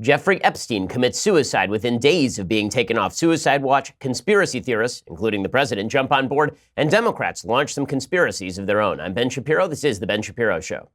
Jeffrey Epstein commits suicide within days of being taken off suicide watch. Conspiracy theorists, including the president, jump on board, and Democrats launch some conspiracies of their own. I'm Ben Shapiro. This is The Ben Shapiro Show.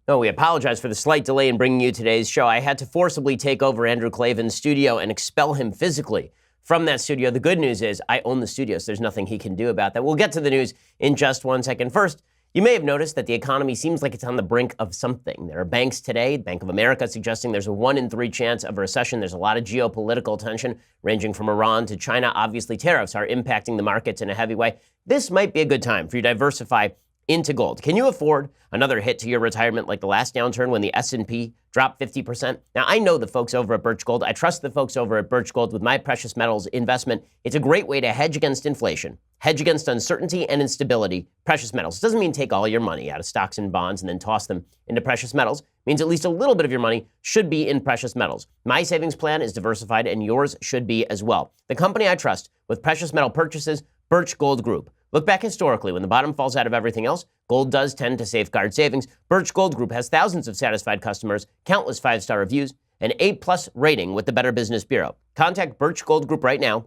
We apologize for the slight delay in bringing you today's show. I had to forcibly take over Andrew Klavan's studio and expel him physically from that studio. The good news is I own the studio, so there's nothing he can do about that. We'll get to the news in just 1 second. First, you may have noticed that the economy seems like it's on the brink of something. There are banks today, Bank of America, suggesting there's a 1 in 3 chance of a recession. There's a lot of geopolitical tension ranging from Iran to China. Obviously, tariffs are impacting the markets in a heavy way. This might be a good time for you to diversify into gold. Can you afford another hit to your retirement like the last downturn when the S&P dropped 50%? Now, I know the folks over at Birch Gold. I trust the folks over at Birch Gold with my precious metals investment. It's a great way to hedge against inflation, hedge against uncertainty and instability. Precious metals. It doesn't mean take all your money out of stocks and bonds and then toss them into precious metals. It means at least a little bit of your money should be in precious metals. My savings plan is diversified and yours should be as well. The company I trust with precious metal purchases, Birch Gold Group. Look back historically. When the bottom falls out of everything else, gold does tend to safeguard savings. Birch Gold Group has thousands of satisfied customers, countless 5-star reviews, an A+ rating with the Better Business Bureau. Contact Birch Gold Group right now.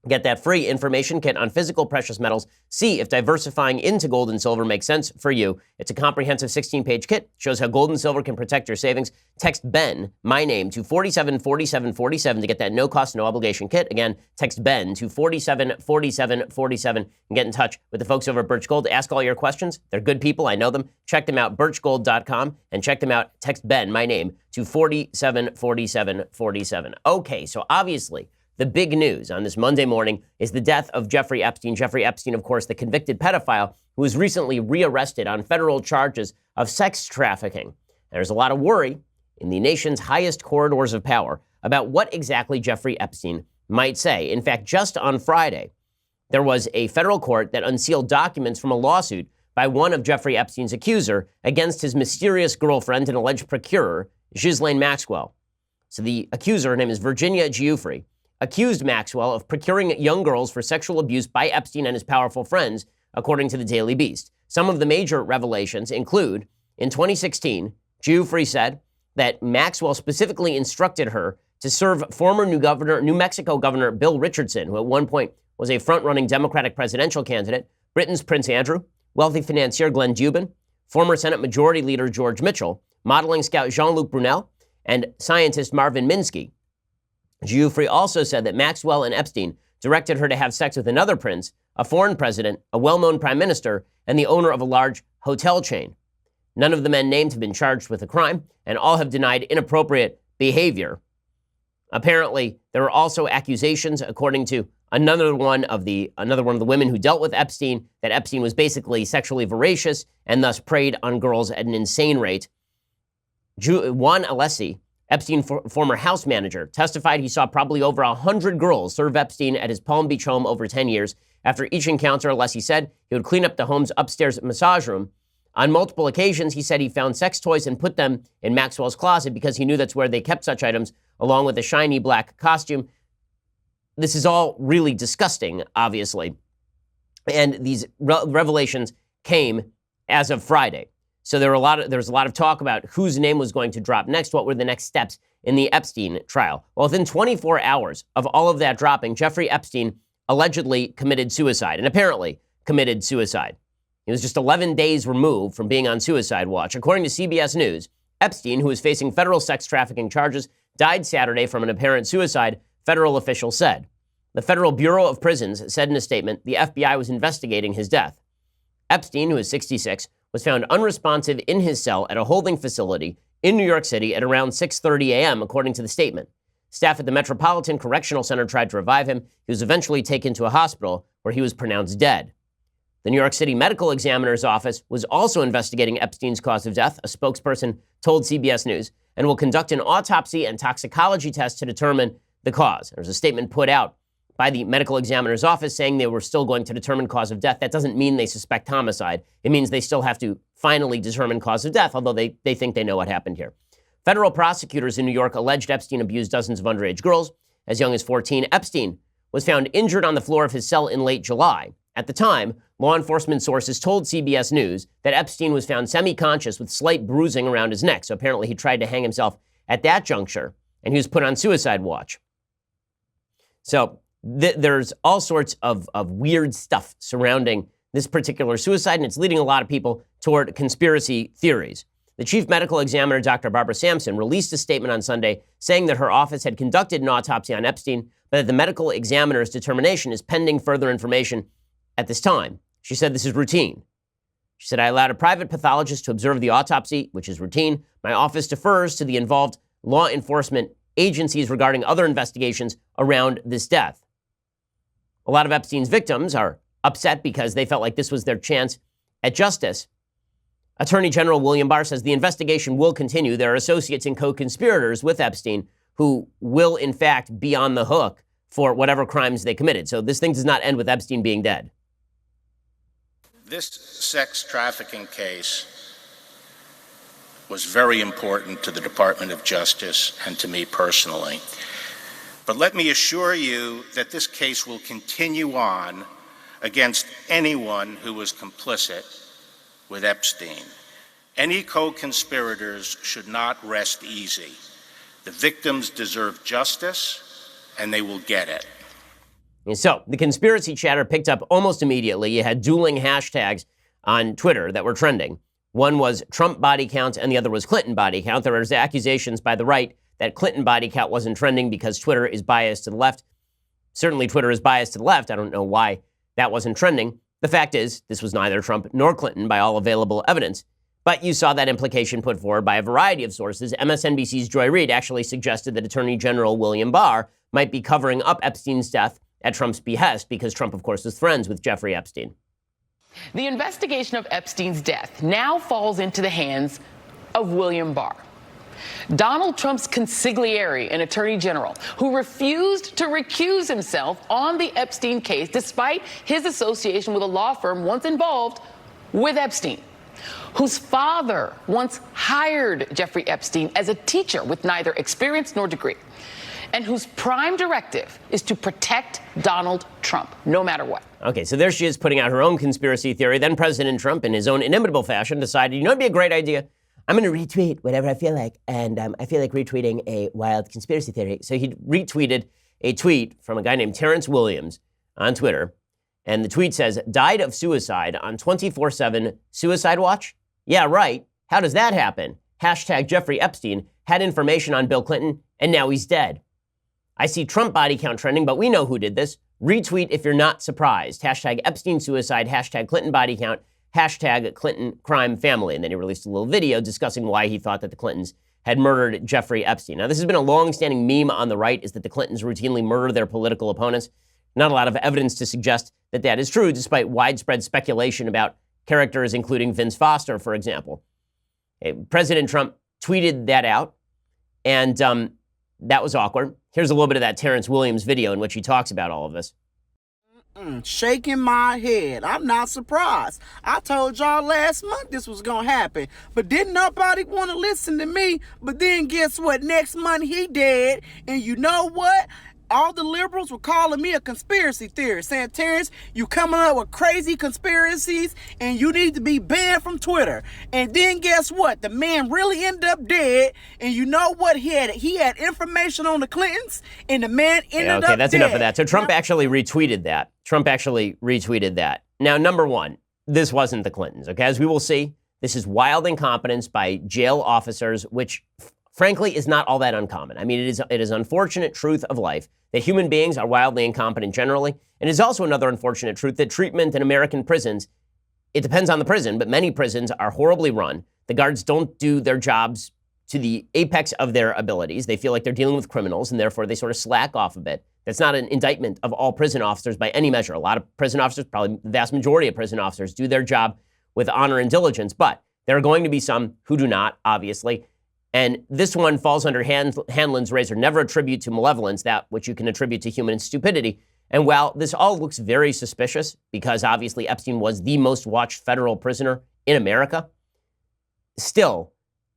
Get that free information kit on physical precious metals. See if diversifying into gold and silver makes sense for you. It's a comprehensive 16-page kit. Shows how gold and silver can protect your savings. Text Ben, my name, to 474747 to get that no-cost, no-obligation kit. Again, text Ben to 474747 and get in touch with the folks over at Birch Gold. Ask all your questions. They're good people. I know them. Check them out, birchgold.com, and check them out. Text Ben, my name, to 474747. Okay, so obviously, the big news on this Monday morning is the death of Jeffrey Epstein. Jeffrey Epstein, of course, the convicted pedophile who was recently rearrested on federal charges of sex trafficking. There's a lot of worry in the nation's highest corridors of power about what exactly Jeffrey Epstein might say. In fact, just on Friday, there was a federal court that unsealed documents from a lawsuit by one of Jeffrey Epstein's accuser against his mysterious girlfriend and alleged procurer, Ghislaine Maxwell. So the accuser, her name is Virginia Giuffre, accused Maxwell of procuring young girls for sexual abuse by Epstein and his powerful friends, according to the Daily Beast. Some of the major revelations include, in 2016, Giuffre said that Maxwell specifically instructed her to serve former New Mexico Governor Bill Richardson, who at one point was a front-running Democratic presidential candidate, Britain's Prince Andrew, wealthy financier Glenn Dubin, former Senate Majority Leader George Mitchell, modeling scout Jean-Luc Brunel, and scientist Marvin Minsky. Giuffre also said that Maxwell and Epstein directed her to have sex with another prince, a foreign president, a well-known prime minister, and the owner of a large hotel chain. None of the men named have been charged with a crime, and all have denied inappropriate behavior. Apparently, there are also accusations, according to another one of the women who dealt with Epstein, that Epstein was basically sexually voracious and thus preyed on girls at an insane rate. Juan Alessi, Epstein former house manager, testified he saw probably over 100 girls serve Epstein at his Palm Beach home over 10 years. After each encounter, Alessi said he would clean up the home's upstairs massage room. On multiple occasions, he said he found sex toys and put them in Maxwell's closet because he knew that's where they kept such items, along with a shiny black costume. This is all really disgusting, obviously. And these revelations came as of Friday. So there was a lot of talk about whose name was going to drop next, what were the next steps in the Epstein trial. Well, within 24 hours of all of that dropping, Jeffrey Epstein allegedly committed suicide, and apparently committed suicide. He was just 11 days removed from being on suicide watch. According to CBS News, Epstein, who is facing federal sex trafficking charges, died Saturday from an apparent suicide, federal officials said. The Federal Bureau of Prisons said in a statement the FBI was investigating his death. Epstein, who is 66, was found unresponsive in his cell at a holding facility in New York City at around 6:30 a.m., according to the statement. Staff at the Metropolitan Correctional Center tried to revive him. He was eventually taken to a hospital where he was pronounced dead. The New York City Medical Examiner's Office was also investigating Epstein's cause of death, a spokesperson told CBS News, and will conduct an autopsy and toxicology test to determine the cause. There's a statement put out by the Medical Examiner's Office saying they were still going to determine cause of death. That doesn't mean they suspect homicide. It means they still have to finally determine cause of death, although they think they know what happened here. Federal prosecutors in New York alleged Epstein abused dozens of underage girls as young as 14. Epstein was found injured on the floor of his cell in late July. At the time, law enforcement sources told CBS News that Epstein was found semi-conscious with slight bruising around his neck. So apparently he tried to hang himself at that juncture, and he was put on suicide watch. So there's all sorts of weird stuff surrounding this particular suicide, and it's leading a lot of people toward conspiracy theories. The chief medical examiner, Dr. Barbara Sampson, released a statement on Sunday saying that her office had conducted an autopsy on Epstein, but that the medical examiner's determination is pending further information at this time. She said this is routine. She said, I allowed a private pathologist to observe the autopsy, which is routine. My office defers to the involved law enforcement agencies regarding other investigations around this death. A lot of Epstein's victims are upset because they felt like this was their chance at justice. Attorney General William Barr says the investigation will continue. There are associates and co-conspirators with Epstein who will, in fact, be on the hook for whatever crimes they committed. So this thing does not end with Epstein being dead. This sex trafficking case was very important to the Department of Justice and to me personally. But let me assure you that this case will continue on against anyone who was complicit with Epstein. Any co-conspirators should not rest easy. The victims deserve justice, and they will get it. And so the conspiracy chatter picked up almost immediately. You had dueling hashtags on Twitter that were trending. One was Trump body count, and the other was Clinton body count. There was accusations by the right that Clinton body count wasn't trending because Twitter is biased to the left. Certainly Twitter is biased to the left. I don't know why that wasn't trending. The fact is, this was neither Trump nor Clinton by all available evidence. But you saw that implication put forward by a variety of sources. MSNBC's Joy Reid actually suggested that Attorney General William Barr might be covering up Epstein's death at Trump's behest because Trump, of course, was friends with Jeffrey Epstein. The investigation of Epstein's death now falls into the hands of William Barr, Donald Trump's consigliere and attorney general, who refused to recuse himself on the Epstein case despite his association with a law firm once involved with Epstein, whose father once hired Jeffrey Epstein as a teacher with neither experience nor degree, and whose prime directive is to protect Donald Trump, no matter what. Okay, so there she is putting out her own conspiracy theory. Then President Trump, in his own inimitable fashion, decided, it'd be a great idea. I'm going to retweet whatever I feel like, and I feel like retweeting a wild conspiracy theory. So he retweeted a tweet from a guy named Terrence Williams on Twitter, and the tweet says, died of suicide on 24/7 suicide watch? Yeah, right. How does that happen? Hashtag Jeffrey Epstein had information on Bill Clinton, and now he's dead. I see Trump body count trending, but we know who did this. Retweet if you're not surprised. Hashtag Epstein suicide, hashtag Clinton body count, hashtag Clinton crime family. And then he released a little video discussing why he thought that the Clintons had murdered Jeffrey Epstein. Now, this has been a long-standing meme on the right, is that the Clintons routinely murder their political opponents. Not a lot of evidence to suggest that that is true, despite widespread speculation about characters, including Vince Foster, for example. President Trump tweeted that out, and that was awkward. Here's a little bit of that Terrence Williams video in which he talks about all of this. Shaking my head. I'm not surprised. I told y'all last month this was going to happen, but didn't nobody want to listen to me. But then guess what? Next month he dead. And you know what? All the liberals were calling me a conspiracy theorist, saying, Terrence, you coming up with crazy conspiracies and you need to be banned from Twitter. And then guess what? The man really ended up dead. And you know what? He had information on the Clintons, and the man ended up dead. Okay, that's enough of that. So Trump actually retweeted that. Now, number one, this wasn't the Clintons, okay? As we will see, this is wild incompetence by jail officers, which frankly is not all that uncommon. I mean, it is unfortunate truth of life that human beings are wildly incompetent generally. And it is also another unfortunate truth that treatment in American prisons, it depends on the prison, but many prisons are horribly run. The guards don't do their jobs to the apex of their abilities. They feel like they're dealing with criminals, and therefore they sort of slack off a bit. That's not an indictment of all prison officers by any measure. A lot of prison officers, probably the vast majority of prison officers, do their job with honor and diligence, but there are going to be some who do not, obviously. And this one falls under Hanlon's razor. Never attribute to malevolence that which you can attribute to human stupidity. And while this all looks very suspicious, because obviously Epstein was the most watched federal prisoner in America, still,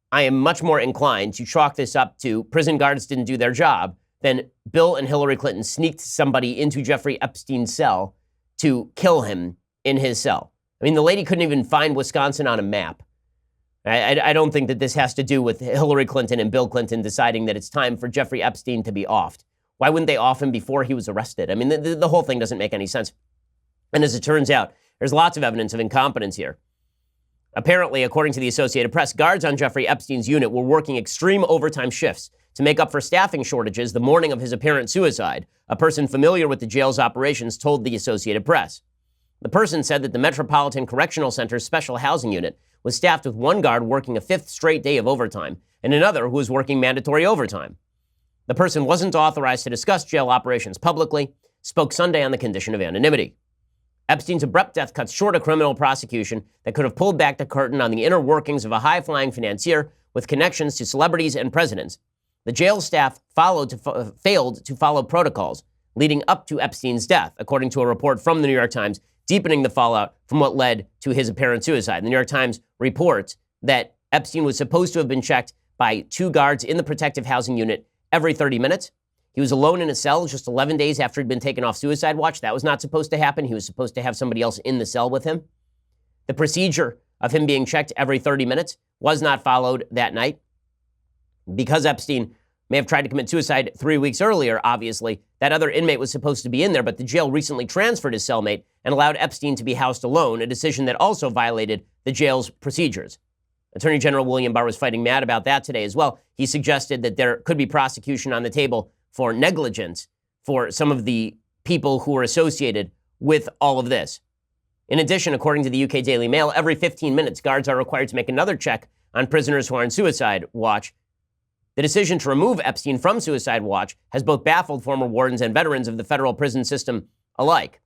I am much more inclined to chalk this up to prison guards didn't do their job then Bill and Hillary Clinton sneaked somebody into Jeffrey Epstein's cell to kill him in his cell. I mean, the lady couldn't even find Wisconsin on a map. I don't think that this has to do with Hillary Clinton and Bill Clinton deciding that it's time for Jeffrey Epstein to be offed. Why wouldn't they off him before he was arrested? I mean, the whole thing doesn't make any sense. And as it turns out, there's lots of evidence of incompetence here. Apparently, according to the Associated Press, guards on Jeffrey Epstein's unit were working extreme overtime shifts to make up for staffing shortages the morning of his apparent suicide, a person familiar with the jail's operations told the Associated Press. The person said that the Metropolitan Correctional Center's special housing unit was staffed with one guard working a fifth straight day of overtime and another who was working mandatory overtime. The person wasn't authorized to discuss jail operations publicly, spoke Sunday on the condition of anonymity. Epstein's abrupt death cuts short a criminal prosecution that could have pulled back the curtain on the inner workings of a high-flying financier with connections to celebrities and presidents. The jail staff failed to follow protocols leading up to Epstein's death, according to a report from the New York Times, deepening the fallout from what led to his apparent suicide. The New York Times reports that Epstein was supposed to have been checked by two guards in the protective housing unit every 30 minutes. He was alone in a cell just 11 days after he'd been taken off suicide watch. That was not supposed to happen. He was supposed to have somebody else in the cell with him. The procedure of him being checked every 30 minutes was not followed that night. Because Epstein may have tried to commit suicide 3 weeks earlier, obviously, that other inmate was supposed to be in there, but the jail recently transferred his cellmate and allowed Epstein to be housed alone, a decision that also violated the jail's procedures. Attorney General William Barr was fighting mad about that today as well. He suggested that there could be prosecution on the table for negligence for some of the people who were associated with all of this. In addition, according to the UK Daily Mail, every 15 minutes, guards are required to make another check on prisoners who are on suicide watch. The decision to remove Epstein from suicide watch has both baffled former wardens and veterans of the federal prison system alike.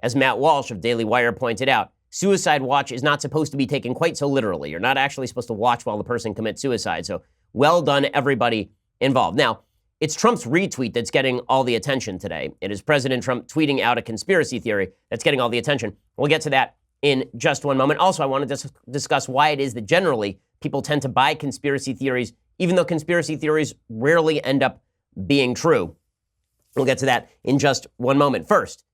As Matt Walsh of Daily Wire pointed out, suicide watch is not supposed to be taken quite so literally. You're not actually supposed to watch while the person commits suicide. So well done, everybody involved. Now, it's Trump's retweet that's getting all the attention today. It is President Trump tweeting out a conspiracy theory that's getting all the attention. We'll get to that in just one moment. Also, I want to discuss why it is that generally people tend to buy conspiracy theories, even though conspiracy theories rarely end up being true. We'll get to that in just one moment. First,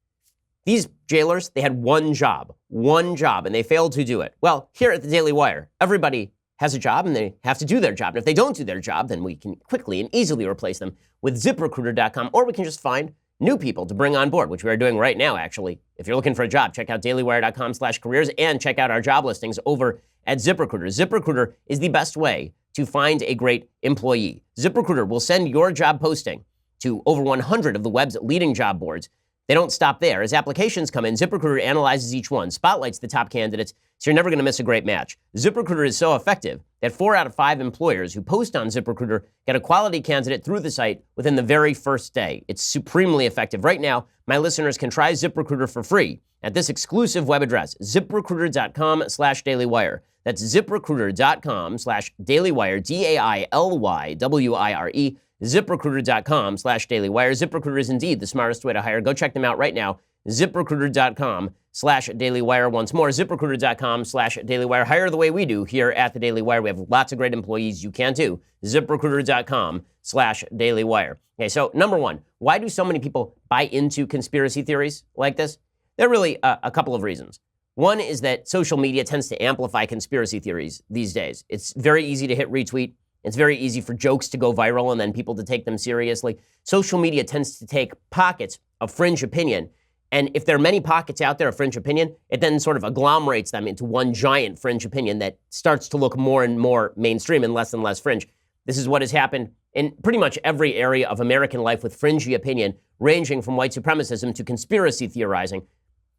these jailers, they had one job, and they failed to do it. Well, here at the Daily Wire, everybody has a job and they have to do their job. And if they don't do their job, then we can quickly and easily replace them with ZipRecruiter.com, or we can just find new people to bring on board, which we are doing right now, actually. If you're looking for a job, check out dailywire.com/careers and check out our job listings over at ZipRecruiter. ZipRecruiter is the best way to find a great employee. ZipRecruiter will send your job posting to over 100 of the web's leading job boards. They don't stop there. As applications come in, ZipRecruiter analyzes each one, spotlights the top candidates, so you're never going to miss a great match. ZipRecruiter is so effective that 4 out of 5 employers who post on ZipRecruiter get a quality candidate through the site within the very first day. It's supremely effective. Right now, my listeners can try ZipRecruiter for free at this exclusive web address, ZipRecruiter.com/dailywire. That's ZipRecruiter.com/dailywire, DAILYWIRE. ZipRecruiter.com/dailywire. ZipRecruiter is indeed the smartest way to hire. Go check them out right now. ZipRecruiter.com/dailywire. Once more, ZipRecruiter.com/dailywire. Hire the way we do here at the Daily Wire. We have lots of great employees. You can too. ZipRecruiter.com/dailywire. Okay, so number one, why do so many people buy into conspiracy theories like this? There are really a couple of reasons. One is that social media tends to amplify conspiracy theories these days. It's very easy to hit retweet. It's very easy for jokes to go viral and then people to take them seriously. Social media tends to take pockets of fringe opinion. And if there are many pockets out there of fringe opinion, it then sort of agglomerates them into one giant fringe opinion that starts to look more and more mainstream and less fringe. This is what has happened in pretty much every area of American life with fringy opinion, ranging from white supremacism to conspiracy theorizing.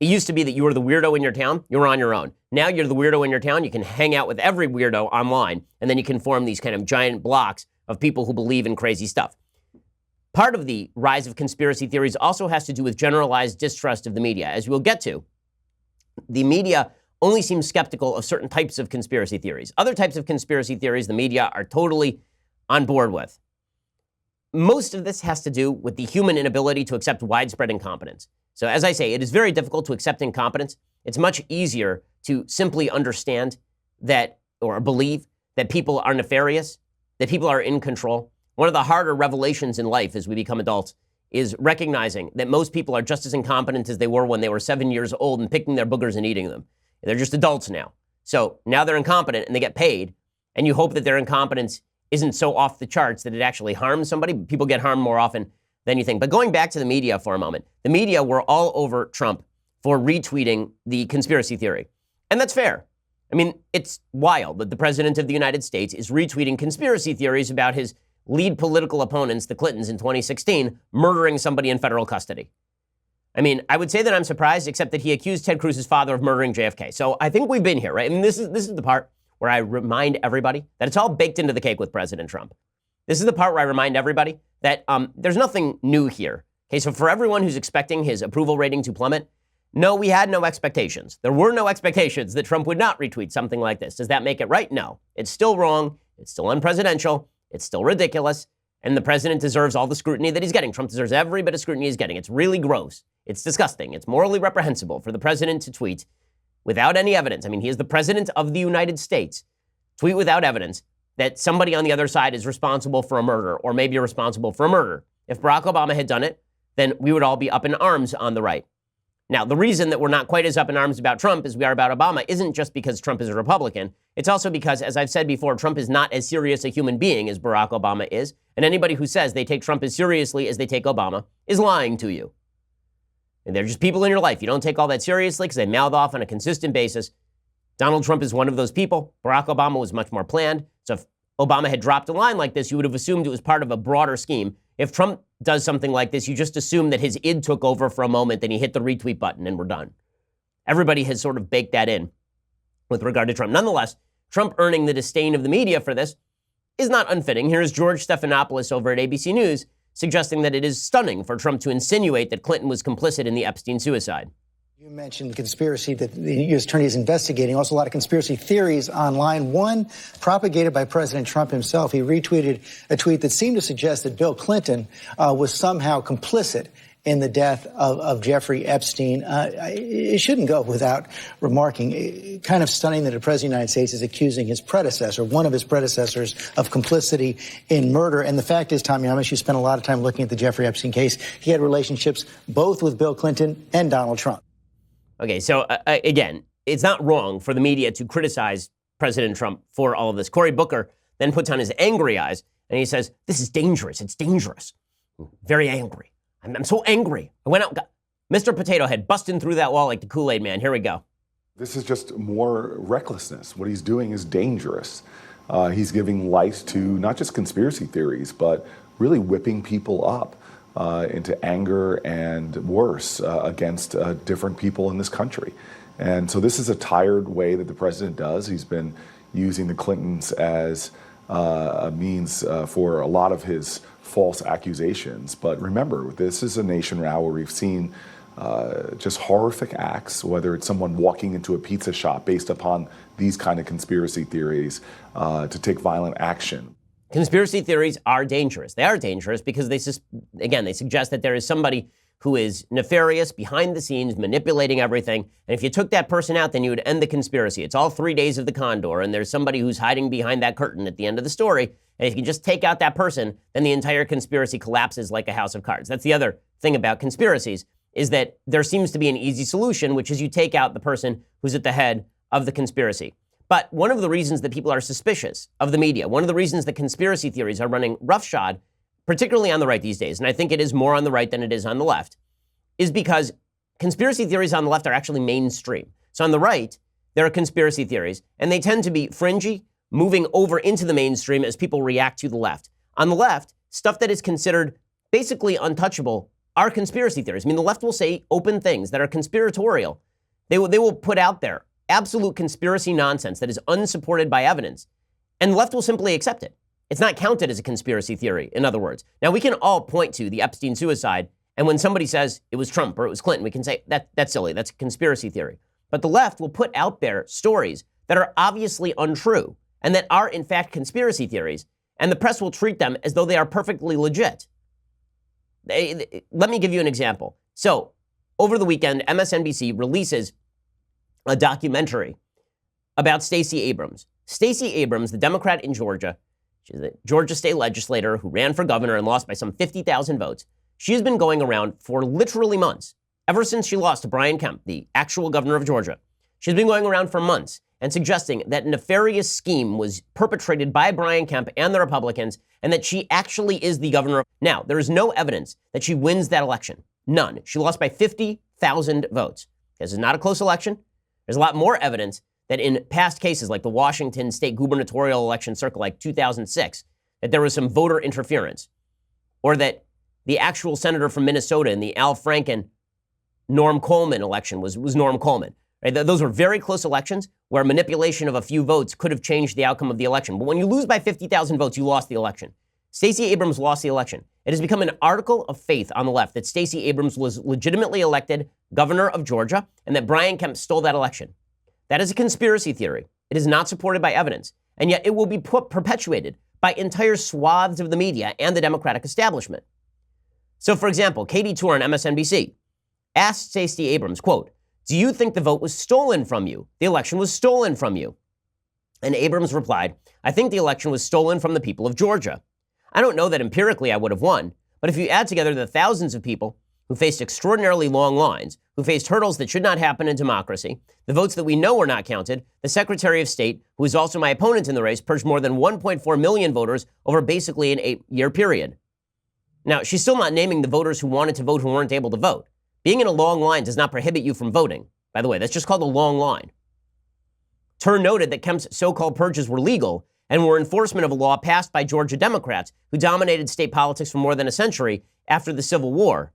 It used to be that you were the weirdo in your town, you were on your own. Now you're the weirdo in your town, you can hang out with every weirdo online, and then you can form these kind of giant blocks of people who believe in crazy stuff. Part of the rise of conspiracy theories also has to do with generalized distrust of the media. As we'll get to, the media only seems skeptical of certain types of conspiracy theories. Other types of conspiracy theories, the media are totally on board with. Most of this has to do with the human inability to accept widespread incompetence. So as I say, it is very difficult to accept incompetence. It's much easier to simply understand that or believe that people are nefarious, that people are in control. One of the harder revelations in life as we become adults is recognizing that most people are just as incompetent as they were when they were 7 years old and picking their boogers and eating them. They're just adults now. So now they're incompetent and they get paid, and you hope that their incompetence isn't so off the charts that it actually harms somebody. People get harmed more often than you think. But going back to the media for a moment, the media were all over Trump for retweeting the conspiracy theory. And that's fair. I mean, it's wild that the president of the United States is retweeting conspiracy theories about his lead political opponents, the Clintons in 2016, murdering somebody in federal custody. I mean, I would say that I'm surprised, except that he accused Ted Cruz's father of murdering JFK. So I think we've been here, right? I mean, this is the part where I remind everybody that it's all baked into the cake with President Trump. This is the part where I remind everybody that there's nothing new here. Okay, so for everyone who's expecting his approval rating to plummet, no, we had no expectations. There were no expectations that Trump would not retweet something like this. Does that make it right? No. It's still wrong. It's still unpresidential. It's still ridiculous. And the president deserves all the scrutiny that he's getting. Trump deserves every bit of scrutiny he's getting. It's really gross. It's disgusting. It's morally reprehensible for the president to tweet without any evidence. I mean, he is the president of the United States. Tweet without evidence that somebody on the other side is responsible for a murder or maybe responsible for a murder. If Barack Obama had done it, then we would all be up in arms on the right. Now, the reason that we're not quite as up in arms about Trump as we are about Obama isn't just because Trump is a Republican. It's also because, as I've said before, Trump is not as serious a human being as Barack Obama is. And anybody who says they take Trump as seriously as they take Obama is lying to you. And they're just people in your life. You don't take all that seriously because they mouth off on a consistent basis. Donald Trump is one of those people. Barack Obama was much more planned. So if Obama had dropped a line like this, you would have assumed it was part of a broader scheme. If Trump does something like this, you just assume that his id took over for a moment, then he hit the retweet button and we're done. Everybody has sort of baked that in with regard to Trump. Nonetheless, Trump earning the disdain of the media for this is not unfitting. Here's George Stephanopoulos over at ABC News suggesting that it is stunning for Trump to insinuate that Clinton was complicit in the Epstein suicide. You mentioned conspiracy that the U.S. Attorney is investigating. Also, a lot of conspiracy theories online. One propagated by President Trump himself. He retweeted a tweet that seemed to suggest that Bill Clinton was somehow complicit in the death of Jeffrey Epstein. It shouldn't go without remarking. Kind of stunning that the President of the United States is accusing his predecessor, one of his predecessors, of complicity in murder. And the fact is, Tommy Amish, you spent a lot of time looking at the Jeffrey Epstein case. He had relationships both with Bill Clinton and Donald Trump. Okay, so again, it's not wrong for the media to criticize President Trump for all of this. Cory Booker then puts on his angry eyes and he says, this is dangerous. It's dangerous. Very angry. I'm so angry. I went out, Mr. Potato Head busting through that wall like the Kool-Aid man. Here we go. This is just more recklessness. What he's doing is dangerous. He's giving life to not just conspiracy theories, but really whipping people up into anger and worse against different people in this country. And so this is a tired way that the president does. He's been using the Clintons as a means for a lot of his false accusations. But remember, this is a nation now where we've seen just horrific acts, whether it's someone walking into a pizza shop based upon these kind of conspiracy theories to take violent action. Conspiracy theories are dangerous. They are dangerous because they suggest that there is somebody who is nefarious behind the scenes, manipulating everything. And if you took that person out, then you would end the conspiracy. It's all 3 days of the Condor, and there's somebody who's hiding behind that curtain at the end of the story. And if you just take out that person, then the entire conspiracy collapses like a house of cards. That's the other thing about conspiracies, is that there seems to be an easy solution, which is you take out the person who's at the head of the conspiracy. But one of the reasons that people are suspicious of the media, one of the reasons that conspiracy theories are running roughshod, particularly on the right these days, and I think it is more on the right than it is on the left, is because conspiracy theories on the left are actually mainstream. So on the right, there are conspiracy theories, and they tend to be fringy, moving over into the mainstream as people react to the left. On the left, stuff that is considered basically untouchable are conspiracy theories. I mean, the left will say open things that are conspiratorial. They will put out there absolute conspiracy nonsense that is unsupported by evidence, and the left will simply accept it. It's not counted as a conspiracy theory, in other words. Now, we can all point to the Epstein suicide, and when somebody says it was Trump or it was Clinton, we can say, that's silly, that's a conspiracy theory. But the left will put out there stories that are obviously untrue and that are, in fact, conspiracy theories, and the press will treat them as though they are perfectly legit. Let me give you an example. So, over the weekend, MSNBC releases a documentary about Stacey Abrams. Stacey Abrams, the Democrat in Georgia, She's a Georgia state legislator who ran for governor and lost by some 50,000 votes. She has been going around for literally months, ever since she lost to Brian Kemp, the actual governor of Georgia. She's been going around for months and suggesting that a nefarious scheme was perpetrated by Brian Kemp and the Republicans, and that she actually is the governor. Now, there is no evidence that she wins that election. None. She lost by 50,000 votes. This is not a close election. There's a lot more evidence that in past cases, like the Washington state gubernatorial election circa like 2006, that there was some voter interference, or that the actual senator from Minnesota in the Al Franken Norm Coleman election was Norm Coleman. Right? Those were very close elections where manipulation of a few votes could have changed the outcome of the election. But when you lose by 50,000 votes, you lost the election. Stacey Abrams lost the election. It has become an article of faith on the left that Stacey Abrams was legitimately elected governor of Georgia and that Brian Kemp stole that election. That is a conspiracy theory. It is not supported by evidence. And yet it will be perpetuated by entire swaths of the media and the Democratic establishment. So, for example, Katie Tour on MSNBC asked Stacey Abrams, quote, "Do you think the vote was stolen from you? The election was stolen from you." And Abrams replied, "I think the election was stolen from the people of Georgia. I don't know that empirically I would have won, but if you add together the thousands of people who faced extraordinarily long lines, who faced hurdles that should not happen in democracy, the votes that we know were not counted, the Secretary of State, who is also my opponent in the race, purged more than 1.4 million voters over basically an 8-year period." Now, she's still not naming the voters who wanted to vote who weren't able to vote. Being in a long line does not prohibit you from voting. By the way, that's just called a long line. Tur noted that Kemp's so-called purges were legal and were enforcement of a law passed by Georgia Democrats who dominated state politics for more than a century after the Civil War.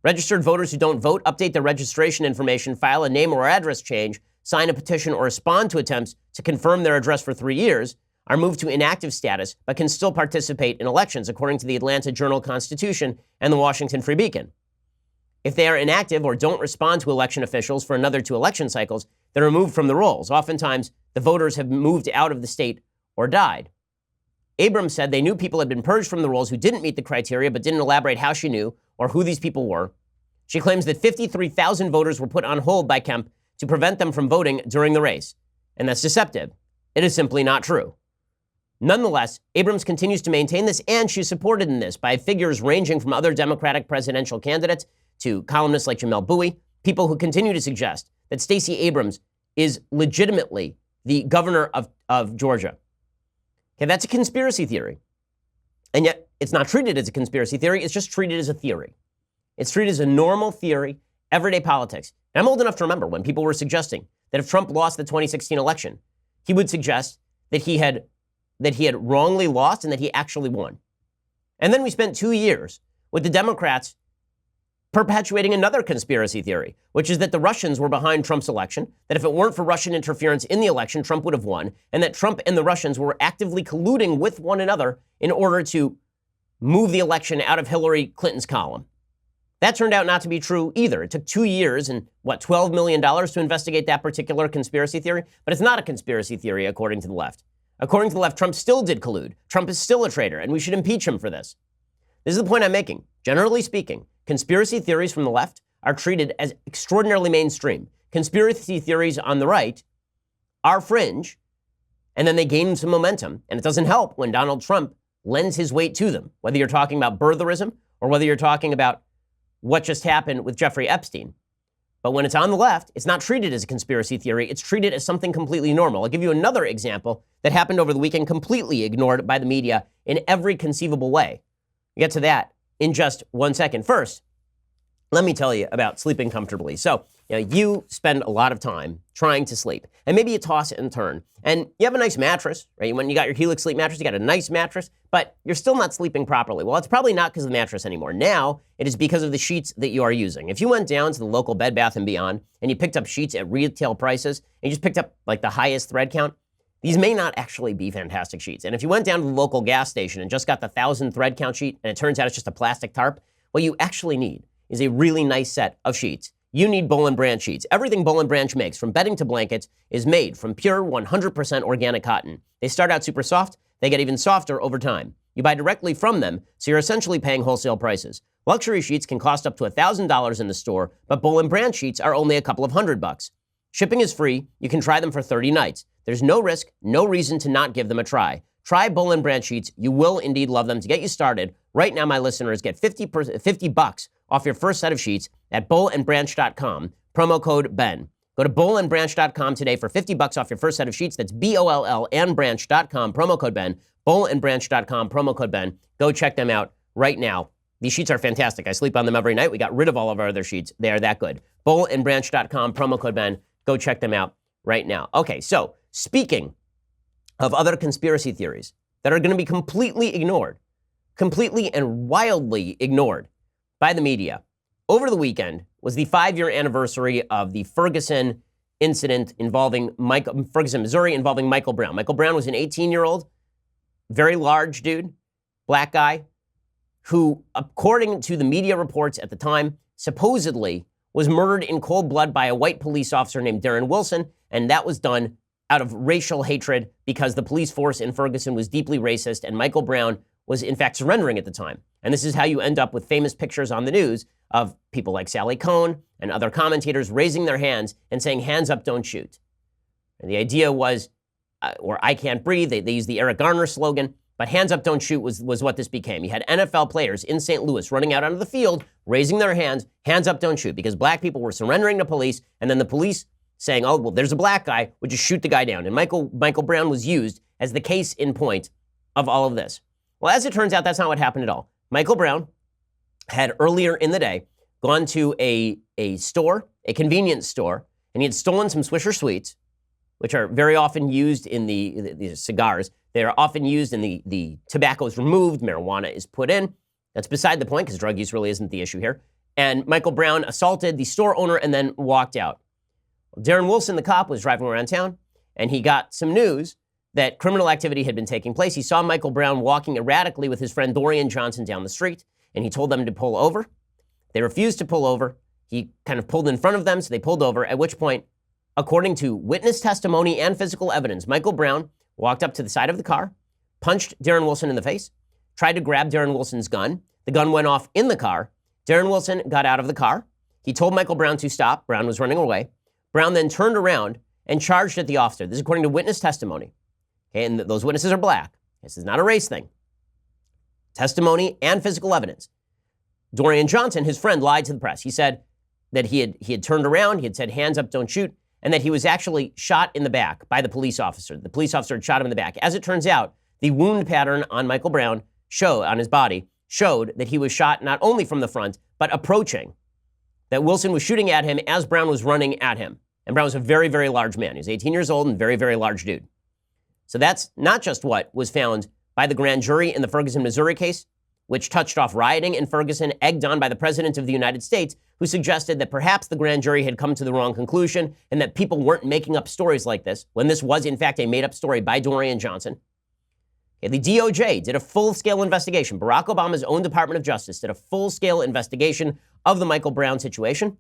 Registered voters who don't vote, update their registration information, file a name or address change, sign a petition, or respond to attempts to confirm their address for 3 years are moved to inactive status but can still participate in elections, according to the Atlanta Journal-Constitution and the Washington Free Beacon. If they are inactive or don't respond to election officials for another 2 election cycles, they're removed from the rolls. Oftentimes, the voters have moved out of the state or died. Abrams said they knew people had been purged from the rolls who didn't meet the criteria but didn't elaborate how she knew or who these people were. She claims that 53,000 voters were put on hold by Kemp to prevent them from voting during the race. And that's deceptive. It is simply not true. Nonetheless, Abrams continues to maintain this, and she's supported in this by figures ranging from other Democratic presidential candidates to columnists like Jamel Bowie, people who continue to suggest that Stacey Abrams is legitimately the governor of Georgia. Okay, that's a conspiracy theory. And yet, it's not treated as a conspiracy theory, it's just treated as a theory. It's treated as a normal theory, everyday politics. And I'm old enough to remember when people were suggesting that if Trump lost the 2016 election, he would suggest that he had wrongly lost and that he actually won. And then we spent 2 years with the Democrats perpetuating another conspiracy theory, which is that the Russians were behind Trump's election, that if it weren't for Russian interference in the election, Trump would have won, and that Trump and the Russians were actively colluding with one another in order to move the election out of Hillary Clinton's column. That turned out not to be true either. It took 2 years and, $12 million to investigate that particular conspiracy theory, but it's not a conspiracy theory according to the left. According to the left, Trump still did collude. Trump is still a traitor, and we should impeach him for this. This is the point I'm making. Generally speaking, conspiracy theories from the left are treated as extraordinarily mainstream. Conspiracy theories on the right are fringe, and then they gain some momentum. And it doesn't help when Donald Trump lends his weight to them, whether you're talking about birtherism or whether you're talking about what just happened with Jeffrey Epstein. But when it's on the left, it's not treated as a conspiracy theory. It's treated as something completely normal. I'll give you another example that happened over the weekend, completely ignored by the media in every conceivable way. We'll get to that in just 1 second. First, let me tell you about sleeping comfortably. So, you spend a lot of time trying to sleep, and maybe you toss it and turn, and you have a nice mattress, right? When you got your Helix sleep mattress, you got a nice mattress, but you're still not sleeping properly. Well, it's probably not because of the mattress anymore. Now, it is because of the sheets that you are using. If you went down to the local Bed Bath & Beyond and you picked up sheets at retail prices, and you just picked up like the highest thread count, these may not actually be fantastic sheets. And if you went down to the local gas station and just got the 1,000 thread count sheet, and it turns out it's just a plastic tarp, what you actually need is a really nice set of sheets. You need Boll & Branch sheets. Everything Boll & Branch makes, from bedding to blankets, is made from pure 100% organic cotton. They start out super soft. They get even softer over time. You buy directly from them, so you're essentially paying wholesale prices. Luxury sheets can cost up to $1,000 in the store, but Boll & Branch sheets are only a couple of $100. Shipping is free. You can try them for 30 nights. There's no risk, no reason to not give them a try. Try Boll and Branch sheets. You will indeed love them. To get you started, right now, my listeners get $50 off your first set of sheets at bollandbranch.com, promo code Ben. Go to bollandbranch.com today for $50 off your first set of sheets. That's BOLL and branch.com, promo code Ben, bollandbranch.com, promo code Ben. Go check them out right now. These sheets are fantastic. I sleep on them every night. We got rid of all of our other sheets. They are that good. bollandbranch.com, promo code Ben. Go check them out right now. Okay, so speaking of other conspiracy theories that are going to be completely and wildly ignored by the media, over the weekend was the 5-year anniversary of the Ferguson incident involving Ferguson, Missouri, involving Michael Brown. Michael Brown was an 18-year-old, very large dude, black guy, who, according to the media reports at the time, supposedly was murdered in cold blood by a white police officer named Darren Wilson, and that was done out of racial hatred because the police force in Ferguson was deeply racist, and Michael Brown was, in fact, surrendering at the time. And this is how you end up with famous pictures on the news of people like Sally Cohn and other commentators raising their hands and saying, hands up, don't shoot. And the idea was, or I can't breathe, they used the Eric Garner slogan, but hands up, don't shoot was what this became. You had NFL players in St. Louis running out onto the field, raising their hands up, don't shoot, because black people were surrendering to police, and then the police saying, oh, well, there's a black guy, would just shoot the guy down. And Michael Brown was used as the case in point of all of this. Well, as it turns out, that's not what happened at all. Michael Brown had earlier in the day gone to a store, a convenience store, and he had stolen some Swisher Sweets, which are very often used in the cigars. They are often used in the tobacco is removed, marijuana is put in. That's beside the point because drug use really isn't the issue here. And Michael Brown assaulted the store owner and then walked out. Well, Darren Wilson, the cop, was driving around town, and he got some news that criminal activity had been taking place. He saw Michael Brown walking erratically with his friend Dorian Johnson down the street, and he told them to pull over. They refused to pull over. He kind of pulled in front of them, so they pulled over, at which point, according to witness testimony and physical evidence, Michael Brown walked up to the side of the car, punched Darren Wilson in the face, tried to grab Darren Wilson's gun. The gun went off in the car. Darren Wilson got out of the car. He told Michael Brown to stop. Brown was running away. Brown then turned around and charged at the officer. This is according to witness testimony. Okay, and those witnesses are black. This is not a race thing. Testimony and physical evidence. Dorian Johnson, his friend, lied to the press. He said that he had turned around, he had said, hands up, don't shoot, and that he was actually shot in the back by the police officer. The police officer had shot him in the back. As it turns out, the wound pattern on Michael Brown on his body showed that he was shot not only from the front, but approaching. That Wilson was shooting at him as Brown was running at him. And Brown was a very, very large man. He was 18 years old and very, very large dude. So that's not just what was found by the grand jury in the Ferguson, Missouri case, which touched off rioting in Ferguson, egged on by the President of the United States, who suggested that perhaps the grand jury had come to the wrong conclusion and that people weren't making up stories like this, when this was, in fact, a made-up story by Dorian Johnson. The DOJ did a full-scale investigation. Barack Obama's own Department of Justice did a full-scale investigation of the Michael Brown situation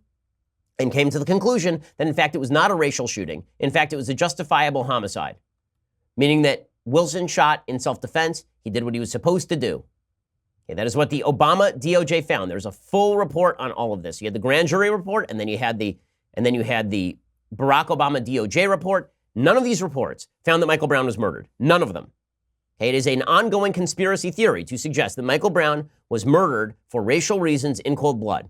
and came to the conclusion that, in fact, it was not a racial shooting. In fact, it was a justifiable homicide, meaning that Wilson shot in self-defense. He did what he was supposed to do. Okay, that is what the Obama DOJ found. There's a full report on all of this. You had the grand jury report, and then you had the Barack Obama DOJ report. None of these reports found that Michael Brown was murdered. None of them. Okay, it is an ongoing conspiracy theory to suggest that Michael Brown was murdered for racial reasons in cold blood.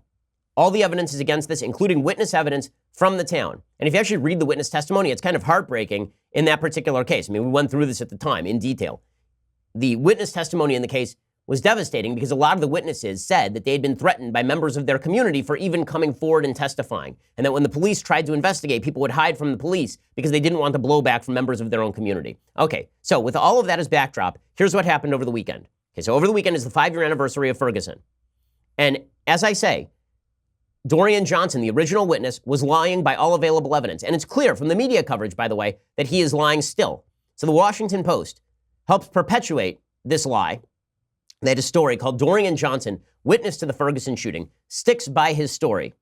All the evidence is against this, including witness evidence from the town. And if you actually read the witness testimony, it's kind of heartbreaking in that particular case. I mean, we went through this at the time in detail. The witness testimony in the case was devastating because a lot of the witnesses said that they had been threatened by members of their community for even coming forward and testifying. And that when the police tried to investigate, people would hide from the police because they didn't want the blowback from members of their own community. Okay, so with all of that as backdrop, here's what happened over the weekend. Okay, so over the weekend is the 5-year anniversary of Ferguson. And as I say, Dorian Johnson, the original witness, was lying by all available evidence. And it's clear from the media coverage, by the way, that he is lying still. So the Washington Post helps perpetuate this lie. They had a story called Dorian Johnson, Witness to the Ferguson Shooting, Sticks by His Story.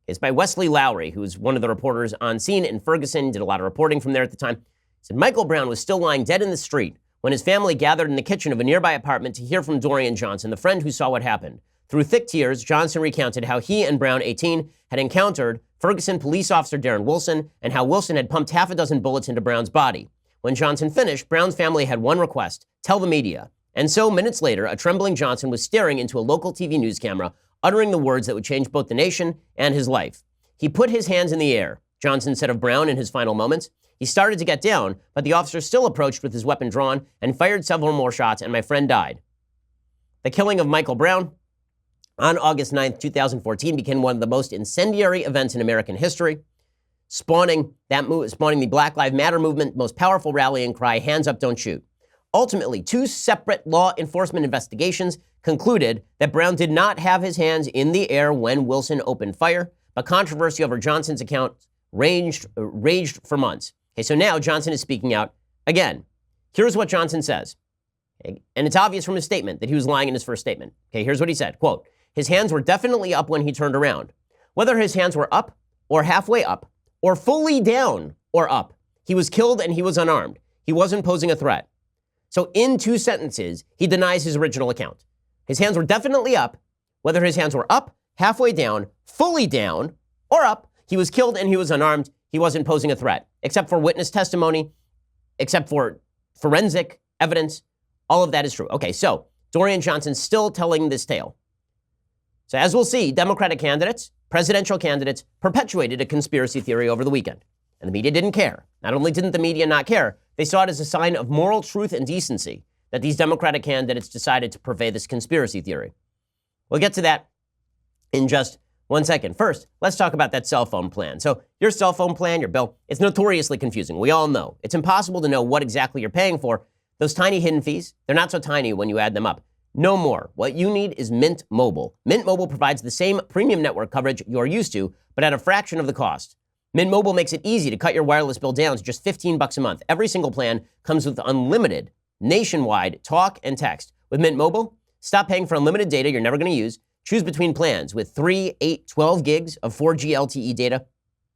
It's by Wesley Lowry, who was one of the reporters on scene in Ferguson, did a lot of reporting from there at the time. He said Michael Brown was still lying dead in the street when his family gathered in the kitchen of a nearby apartment to hear from Dorian Johnson, the friend who saw what happened. Through thick tears, Johnson recounted how he and Brown, 18, had encountered Ferguson police officer Darren Wilson and how Wilson had pumped half a dozen bullets into Brown's body. When Johnson finished, Brown's family had one request: tell the media. And so, minutes later, a trembling Johnson was staring into a local TV news camera, uttering the words that would change both the nation and his life. He put his hands in the air, Johnson said of Brown in his final moments. He started to get down, but the officer still approached with his weapon drawn and fired several more shots, and my friend died. The killing of Michael Brown on August 9th, 2014 became one of the most incendiary events in American history, spawning the Black Lives Matter movement, most powerful rallying cry, hands up, don't shoot. Ultimately, two separate law enforcement investigations concluded that Brown did not have his hands in the air when Wilson opened fire, but controversy over Johnson's account raged for months. Okay, so now Johnson is speaking out again. Here's what Johnson says. Okay, and it's obvious from his statement that he was lying in his first statement. Okay, here's what he said, quote, his hands were definitely up when he turned around. Whether his hands were up or halfway up or fully down or up, he was killed and he was unarmed. He wasn't posing a threat. So in 2 sentences, he denies his original account. His hands were definitely up. Whether his hands were up, halfway down, fully down, or up, he was killed and he was unarmed. He wasn't posing a threat, except for witness testimony, except for forensic evidence. All of that is true. Okay, so Dorian Johnson's still telling this tale. So as we'll see, Democratic candidates, presidential candidates, perpetuated a conspiracy theory over the weekend. And the media didn't care. Not only didn't the media not care, they saw it as a sign of moral truth and decency that these Democratic candidates decided to purvey this conspiracy theory. We'll get to that in just 1 second. First, let's talk about that cell phone plan. So your cell phone plan, your bill, it's notoriously confusing. We all know. It's impossible to know what exactly you're paying for. Those tiny hidden fees, they're not so tiny when you add them up. No more. What you need is Mint Mobile. Mint Mobile provides the same premium network coverage you're used to, but at a fraction of the cost. Mint Mobile makes it easy to cut your wireless bill down to just $15 a month. Every single plan comes with unlimited nationwide talk and text. With Mint Mobile, stop paying for unlimited data you're never going to use. Choose between plans with 3, 8, 12 gigs of 4G LTE data.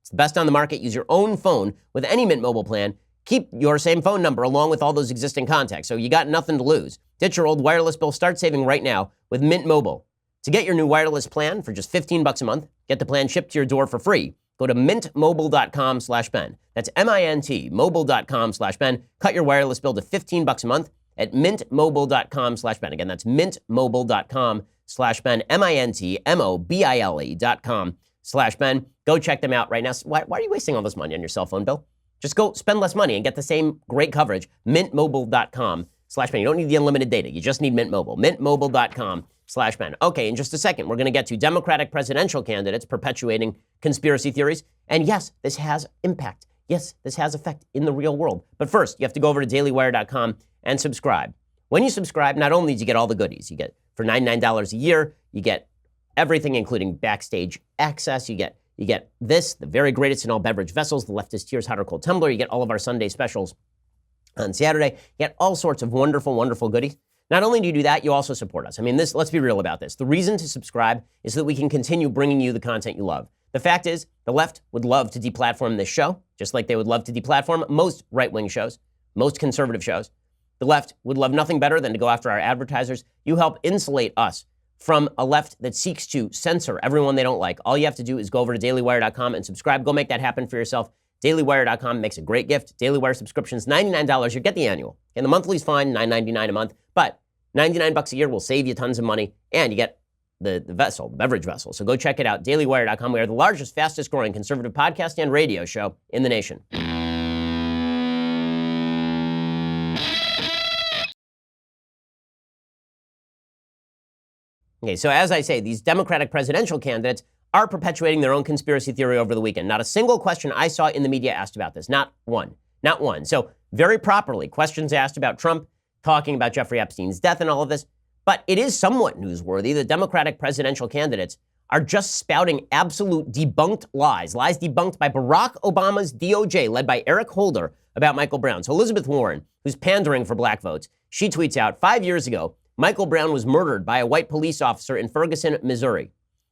It's the best on the market. Use your own phone with any Mint Mobile plan. Keep your same phone number along with all those existing contacts, so you got nothing to lose. Ditch your old wireless bill. Start saving right now with Mint Mobile. To get your new wireless plan for just $15 a month, get the plan shipped to your door for free. Go to mintmobile.com/Ben. That's MINT, mobile.com/Ben. Cut your wireless bill to $15 a month at mintmobile.com/Ben. Again, that's mintmobile.com/Ben, mintmobile.com/Ben. Go check them out right now. Why are you wasting all this money on your cell phone bill? Just go spend less money and get the same great coverage. Mintmobile.com/Ben. You don't need the unlimited data. You just need Mint Mobile. Mintmobile.com/Ben. Okay, in just a second, we're going to get to Democratic presidential candidates perpetuating conspiracy theories. And yes, this has impact. Yes, this has effect in the real world. But first, you have to go over to dailywire.com and subscribe. When you subscribe, not only do you get all the goodies, you get for $99 a year, you get everything, including backstage access. You get this, the very greatest in all beverage vessels, the Leftist Tears Hot or Cold Tumbler. You get all of our Sunday specials on Saturday. You get all sorts of wonderful, wonderful goodies. Not only do you do that, you also support us. I mean, let's be real about this. The reason to subscribe is so that we can continue bringing you the content you love. The fact is, the left would love to deplatform this show, just like they would love to deplatform most right-wing shows, most conservative shows. The left would love nothing better than to go after our advertisers. You help insulate us from a left that seeks to censor everyone they don't like. All you have to do is go over to dailywire.com and subscribe. Go make that happen for yourself. Dailywire.com makes a great gift. Daily Wire subscriptions, $99. You get the annual. And the monthly's fine, $9.99 a month. But $99 a year will save you tons of money. And you get the vessel, the beverage vessel. So go check it out, dailywire.com. We are the largest, fastest growing conservative podcast and radio show in the nation. Okay, so as I say, these Democratic presidential candidates are perpetuating their own conspiracy theory over the weekend. Not a single question I saw in the media asked about this. Not one. Not one. So very properly, questions asked about Trump, talking about Jeffrey Epstein's death and all of this. But it is somewhat newsworthy. The Democratic presidential candidates are just spouting absolute debunked lies debunked by Barack Obama's DOJ, led by Eric Holder, about Michael Brown. So Elizabeth Warren, who's pandering for black votes, she tweets out, 5 years ago, Michael Brown was murdered by a white police officer in Ferguson, Missouri.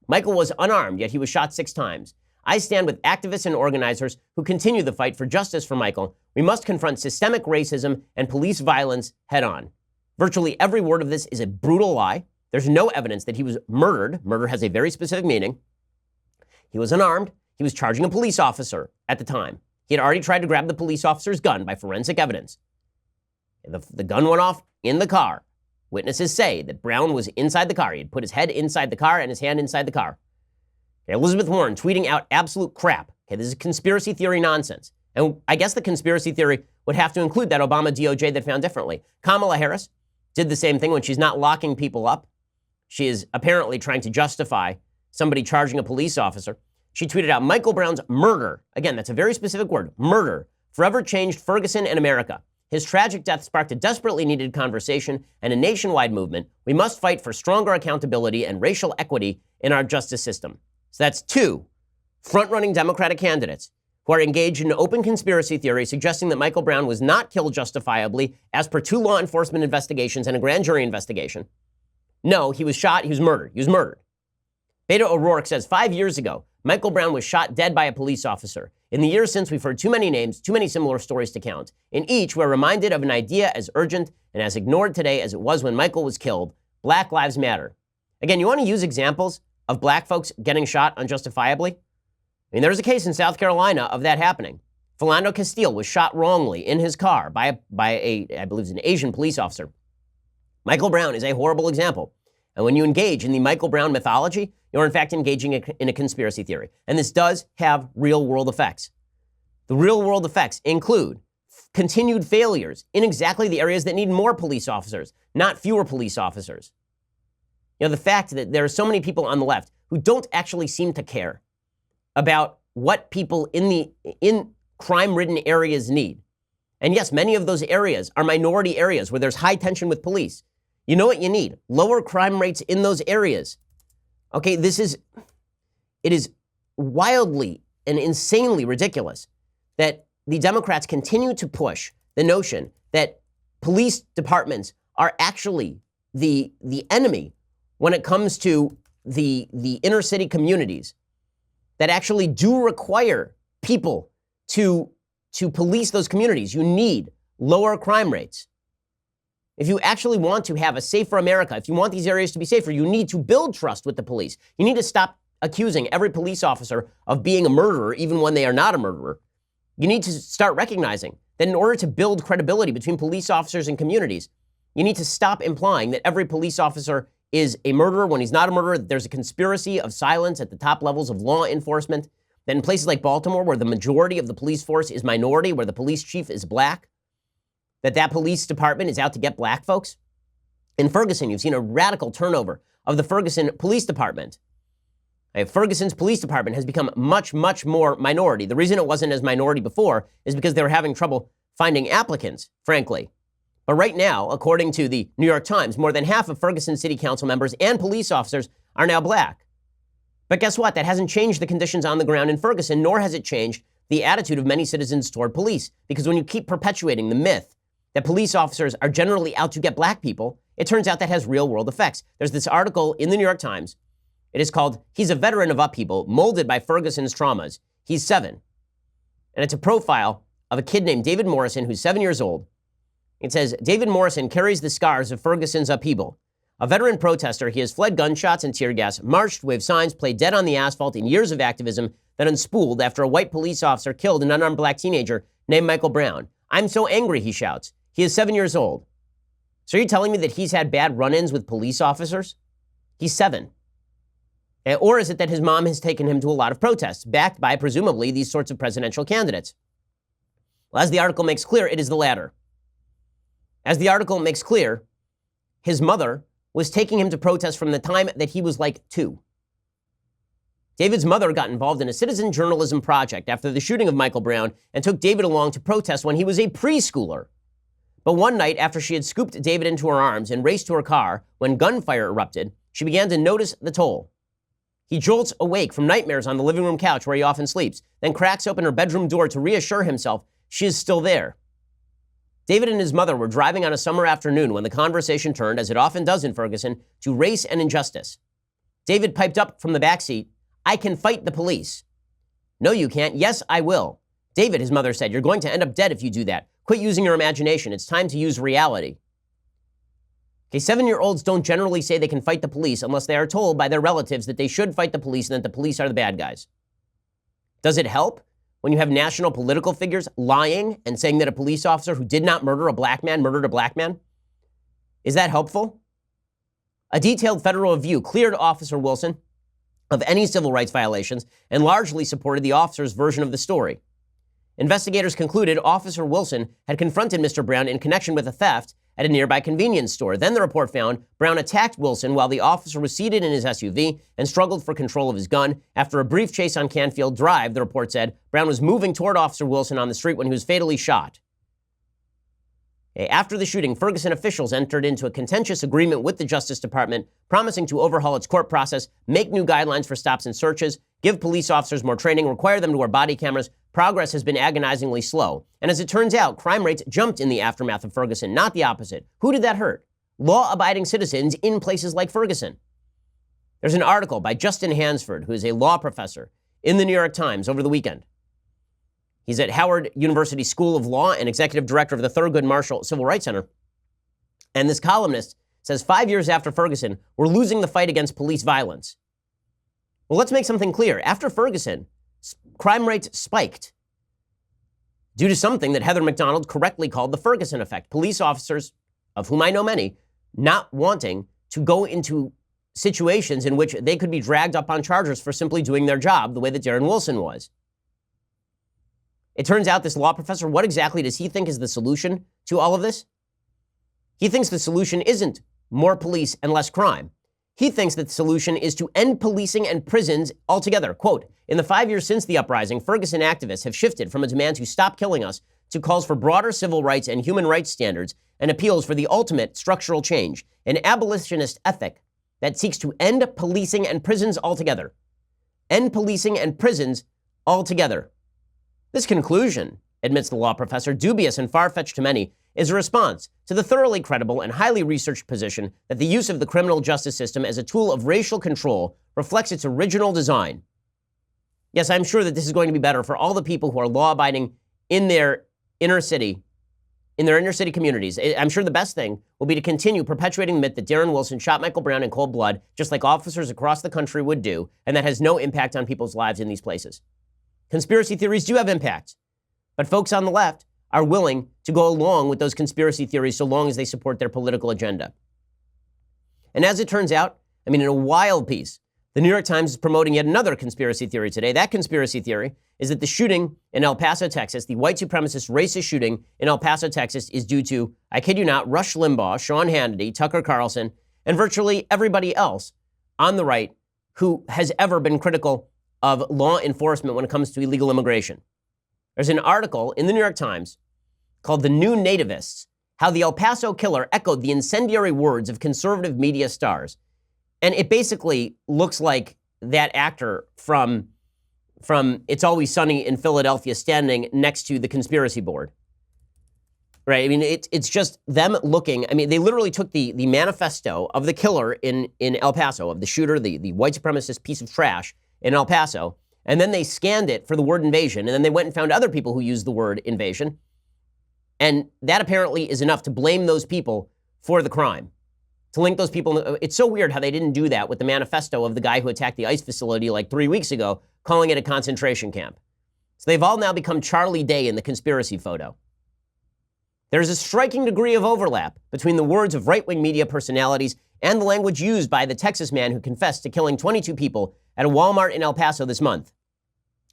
Michael was unarmed, yet he was shot 6 times. I stand with activists and organizers who continue the fight for justice for Michael. We must confront systemic racism and police violence head on. Virtually every word of this is a brutal lie. There's no evidence that he was murdered. Murder has a very specific meaning. He was unarmed. He was charging a police officer at the time. He had already tried to grab the police officer's gun by forensic evidence. The gun went off in the car. Witnesses say that Brown was inside the car. He had put his head inside the car and his hand inside the car. Okay, Elizabeth Warren tweeting out absolute crap. Okay, this is conspiracy theory nonsense. And I guess the conspiracy theory would have to include that Obama DOJ that found differently. Kamala Harris did the same thing when she's not locking people up. She is apparently trying to justify somebody charging a police officer. She tweeted out, Michael Brown's murder, again, that's a very specific word, murder, forever changed Ferguson and America. His tragic death sparked a desperately needed conversation and a nationwide movement. We must fight for stronger accountability and racial equity in our justice system. So that's two front-running Democratic candidates who are engaged in open conspiracy theory suggesting that Michael Brown was not killed justifiably as per two law enforcement investigations and a grand jury investigation. No, he was shot, he was murdered. He was murdered. Beto O'Rourke says 5 years ago, Michael Brown was shot dead by a police officer. In the years since, we've heard too many names, too many similar stories to count. In each, we're reminded of an idea as urgent and as ignored today as it was when Michael was killed. Black Lives Matter. Again, you want to use examples of black folks getting shot unjustifiably? I mean, there's a case in South Carolina of that happening. Philando Castile was shot wrongly in his car by a, I believe, an Asian police officer. Michael Brown is a horrible example. And when you engage in the Michael Brown mythology, you're in fact engaging in a conspiracy theory. And this does have real-world effects. The real-world effects include continued failures in exactly the areas that need more police officers, not fewer police officers. You know, the fact that there are so many people on the left who don't actually seem to care about what people in crime-ridden areas need. And yes, many of those areas are minority areas where there's high tension with police. You know what you need? Lower crime rates in those areas. Okay, it is wildly and insanely ridiculous that the Democrats continue to push the notion that police departments are actually the enemy when it comes to the inner city communities that actually do require people to police those communities. You need lower crime rates. If you actually want to have a safer America, if you want these areas to be safer, you need to build trust with the police. You need to stop accusing every police officer of being a murderer, even when they are not a murderer. You need to start recognizing that in order to build credibility between police officers and communities, you need to stop implying that every police officer is a murderer when he's not a murderer, that there's a conspiracy of silence at the top levels of law enforcement, that in places like Baltimore, where the majority of the police force is minority, where the police chief is black, that police department is out to get black folks. In Ferguson, you've seen a radical turnover of the Ferguson police department. Ferguson's police department has become much, much more minority. The reason it wasn't as minority before is because they were having trouble finding applicants, frankly. But right now, according to the New York Times, more than half of Ferguson city council members and police officers are now black. But guess what? That hasn't changed the conditions on the ground in Ferguson, nor has it changed the attitude of many citizens toward police. Because when you keep perpetuating the myth that police officers are generally out to get black people, it turns out that has real-world effects. There's this article in the New York Times. It is called, He's a Veteran of Upheaval, Molded by Ferguson's Traumas. He's 7. And it's a profile of a kid named David Morrison, who's 7 years old. It says, David Morrison carries the scars of Ferguson's upheaval. A veteran protester, he has fled gunshots and tear gas, marched, waved signs, played dead on the asphalt in years of activism that unspooled after a white police officer killed an unarmed black teenager named Michael Brown. I'm so angry, he shouts. He is 7 years old. So you're telling me that he's had bad run-ins with police officers? He's 7. Or is it that his mom has taken him to a lot of protests, backed by, presumably, these sorts of presidential candidates? Well, as the article makes clear, it is the latter. As the article makes clear, his mother was taking him to protest from the time that he was like 2. David's mother got involved in a citizen journalism project after the shooting of Michael Brown and took David along to protest when he was a preschooler. But one night, after she had scooped David into her arms and raced to her car, when gunfire erupted, she began to notice the toll. He jolts awake from nightmares on the living room couch where he often sleeps, then cracks open her bedroom door to reassure himself she is still there. David and his mother were driving on a summer afternoon when the conversation turned, as it often does in Ferguson, to race and injustice. David piped up from the backseat, I can fight the police. No, you can't. Yes, I will. David, his mother said, you're going to end up dead if you do that. Quit using your imagination. It's time to use reality. Okay, 7-year-olds don't generally say they can fight the police unless they are told by their relatives that they should fight the police and that the police are the bad guys. Does it help when you have national political figures lying and saying that a police officer who did not murder a black man murdered a black man? Is that helpful? A detailed federal review cleared Officer Wilson of any civil rights violations and largely supported the officer's version of the story. Investigators concluded Officer Wilson had confronted Mr. Brown in connection with a theft at a nearby convenience store. Then the report found Brown attacked Wilson while the officer was seated in his SUV and struggled for control of his gun. After a brief chase on Canfield Drive, the report said, Brown was moving toward Officer Wilson on the street when he was fatally shot. After the shooting, Ferguson officials entered into a contentious agreement with the Justice Department, promising to overhaul its court process, make new guidelines for stops and searches, give police officers more training, require them to wear body cameras. Progress has been agonizingly slow. And as it turns out, crime rates jumped in the aftermath of Ferguson, not the opposite. Who did that hurt? Law-abiding citizens in places like Ferguson. There's an article by Justin Hansford, who is a law professor, in the New York Times over the weekend. He's at Howard University School of Law and executive director of the Thurgood Marshall Civil Rights Center. And this columnist says 5 years after Ferguson, we're losing the fight against police violence. Well, let's make something clear. After Ferguson, crime rates spiked due to something that Heather McDonald correctly called the Ferguson effect. Police officers, of whom I know many, not wanting to go into situations in which they could be dragged up on charges for simply doing their job the way that Darren Wilson was. It turns out this law professor, what exactly does he think is the solution to all of this? He thinks the solution isn't more police and less crime. He thinks that the solution is to end policing and prisons altogether. Quote, in the 5 years since the uprising, Ferguson activists have shifted from a demand to stop killing us to calls for broader civil rights and human rights standards and appeals for the ultimate structural change, an abolitionist ethic that seeks to end policing and prisons altogether. End policing and prisons altogether. This conclusion, admits the law professor, dubious and far-fetched to many, is a response to the thoroughly credible and highly researched position that the use of the criminal justice system as a tool of racial control reflects its original design. Yes, I'm sure that this is going to be better for all the people who are law-abiding in their inner city communities. I'm sure the best thing will be to continue perpetuating the myth that Darren Wilson shot Michael Brown in cold blood, just like officers across the country would do, and that has no impact on people's lives in these places. Conspiracy theories do have impact, but folks on the left are willing to go along with those conspiracy theories so long as they support their political agenda. And as it turns out, in a wild piece, the New York Times is promoting yet another conspiracy theory today. That conspiracy theory is that the shooting in El Paso, Texas, the white supremacist racist shooting in El Paso, Texas, is due to, I kid you not, Rush Limbaugh, Sean Hannity, Tucker Carlson, and virtually everybody else on the right who has ever been critical of law enforcement when it comes to illegal immigration. There's an article in the New York Times called The New Nativists, How the El Paso Killer Echoed the Incendiary Words of Conservative Media Stars. And it basically looks like that actor from It's Always Sunny in Philadelphia standing next to the conspiracy board. Right? It's just them looking. They literally took the manifesto of the killer in El Paso, of the shooter, the white supremacist piece of trash in El Paso, and then they scanned it for the word invasion, and then they went and found other people who used the word invasion, and that apparently is enough to blame those people for the crime, to link those people. It's so weird how they didn't do that with the manifesto of the guy who attacked the ICE facility like 3 weeks ago, calling it a concentration camp. So they've all now become Charlie Day in the conspiracy photo. There's a striking degree of overlap between the words of right-wing media personalities and the language used by the Texas man who confessed to killing 22 people at a Walmart in El Paso this month.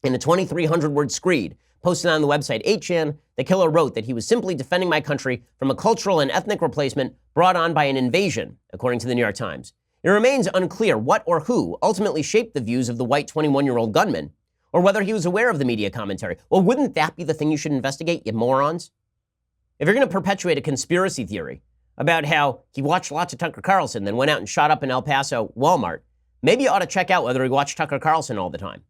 In a 2,300-word screed posted on the website 8chan, the killer wrote that he was simply defending my country from a cultural and ethnic replacement brought on by an invasion, according to the New York Times. It remains unclear what or who ultimately shaped the views of the white 21-year-old gunman, or whether he was aware of the media commentary. Well, wouldn't that be the thing you should investigate, you morons? If you're going to perpetuate a conspiracy theory about how he watched lots of Tucker Carlson, then went out and shot up an El Paso Walmart, maybe you ought to check out whether he watched Tucker Carlson all the time.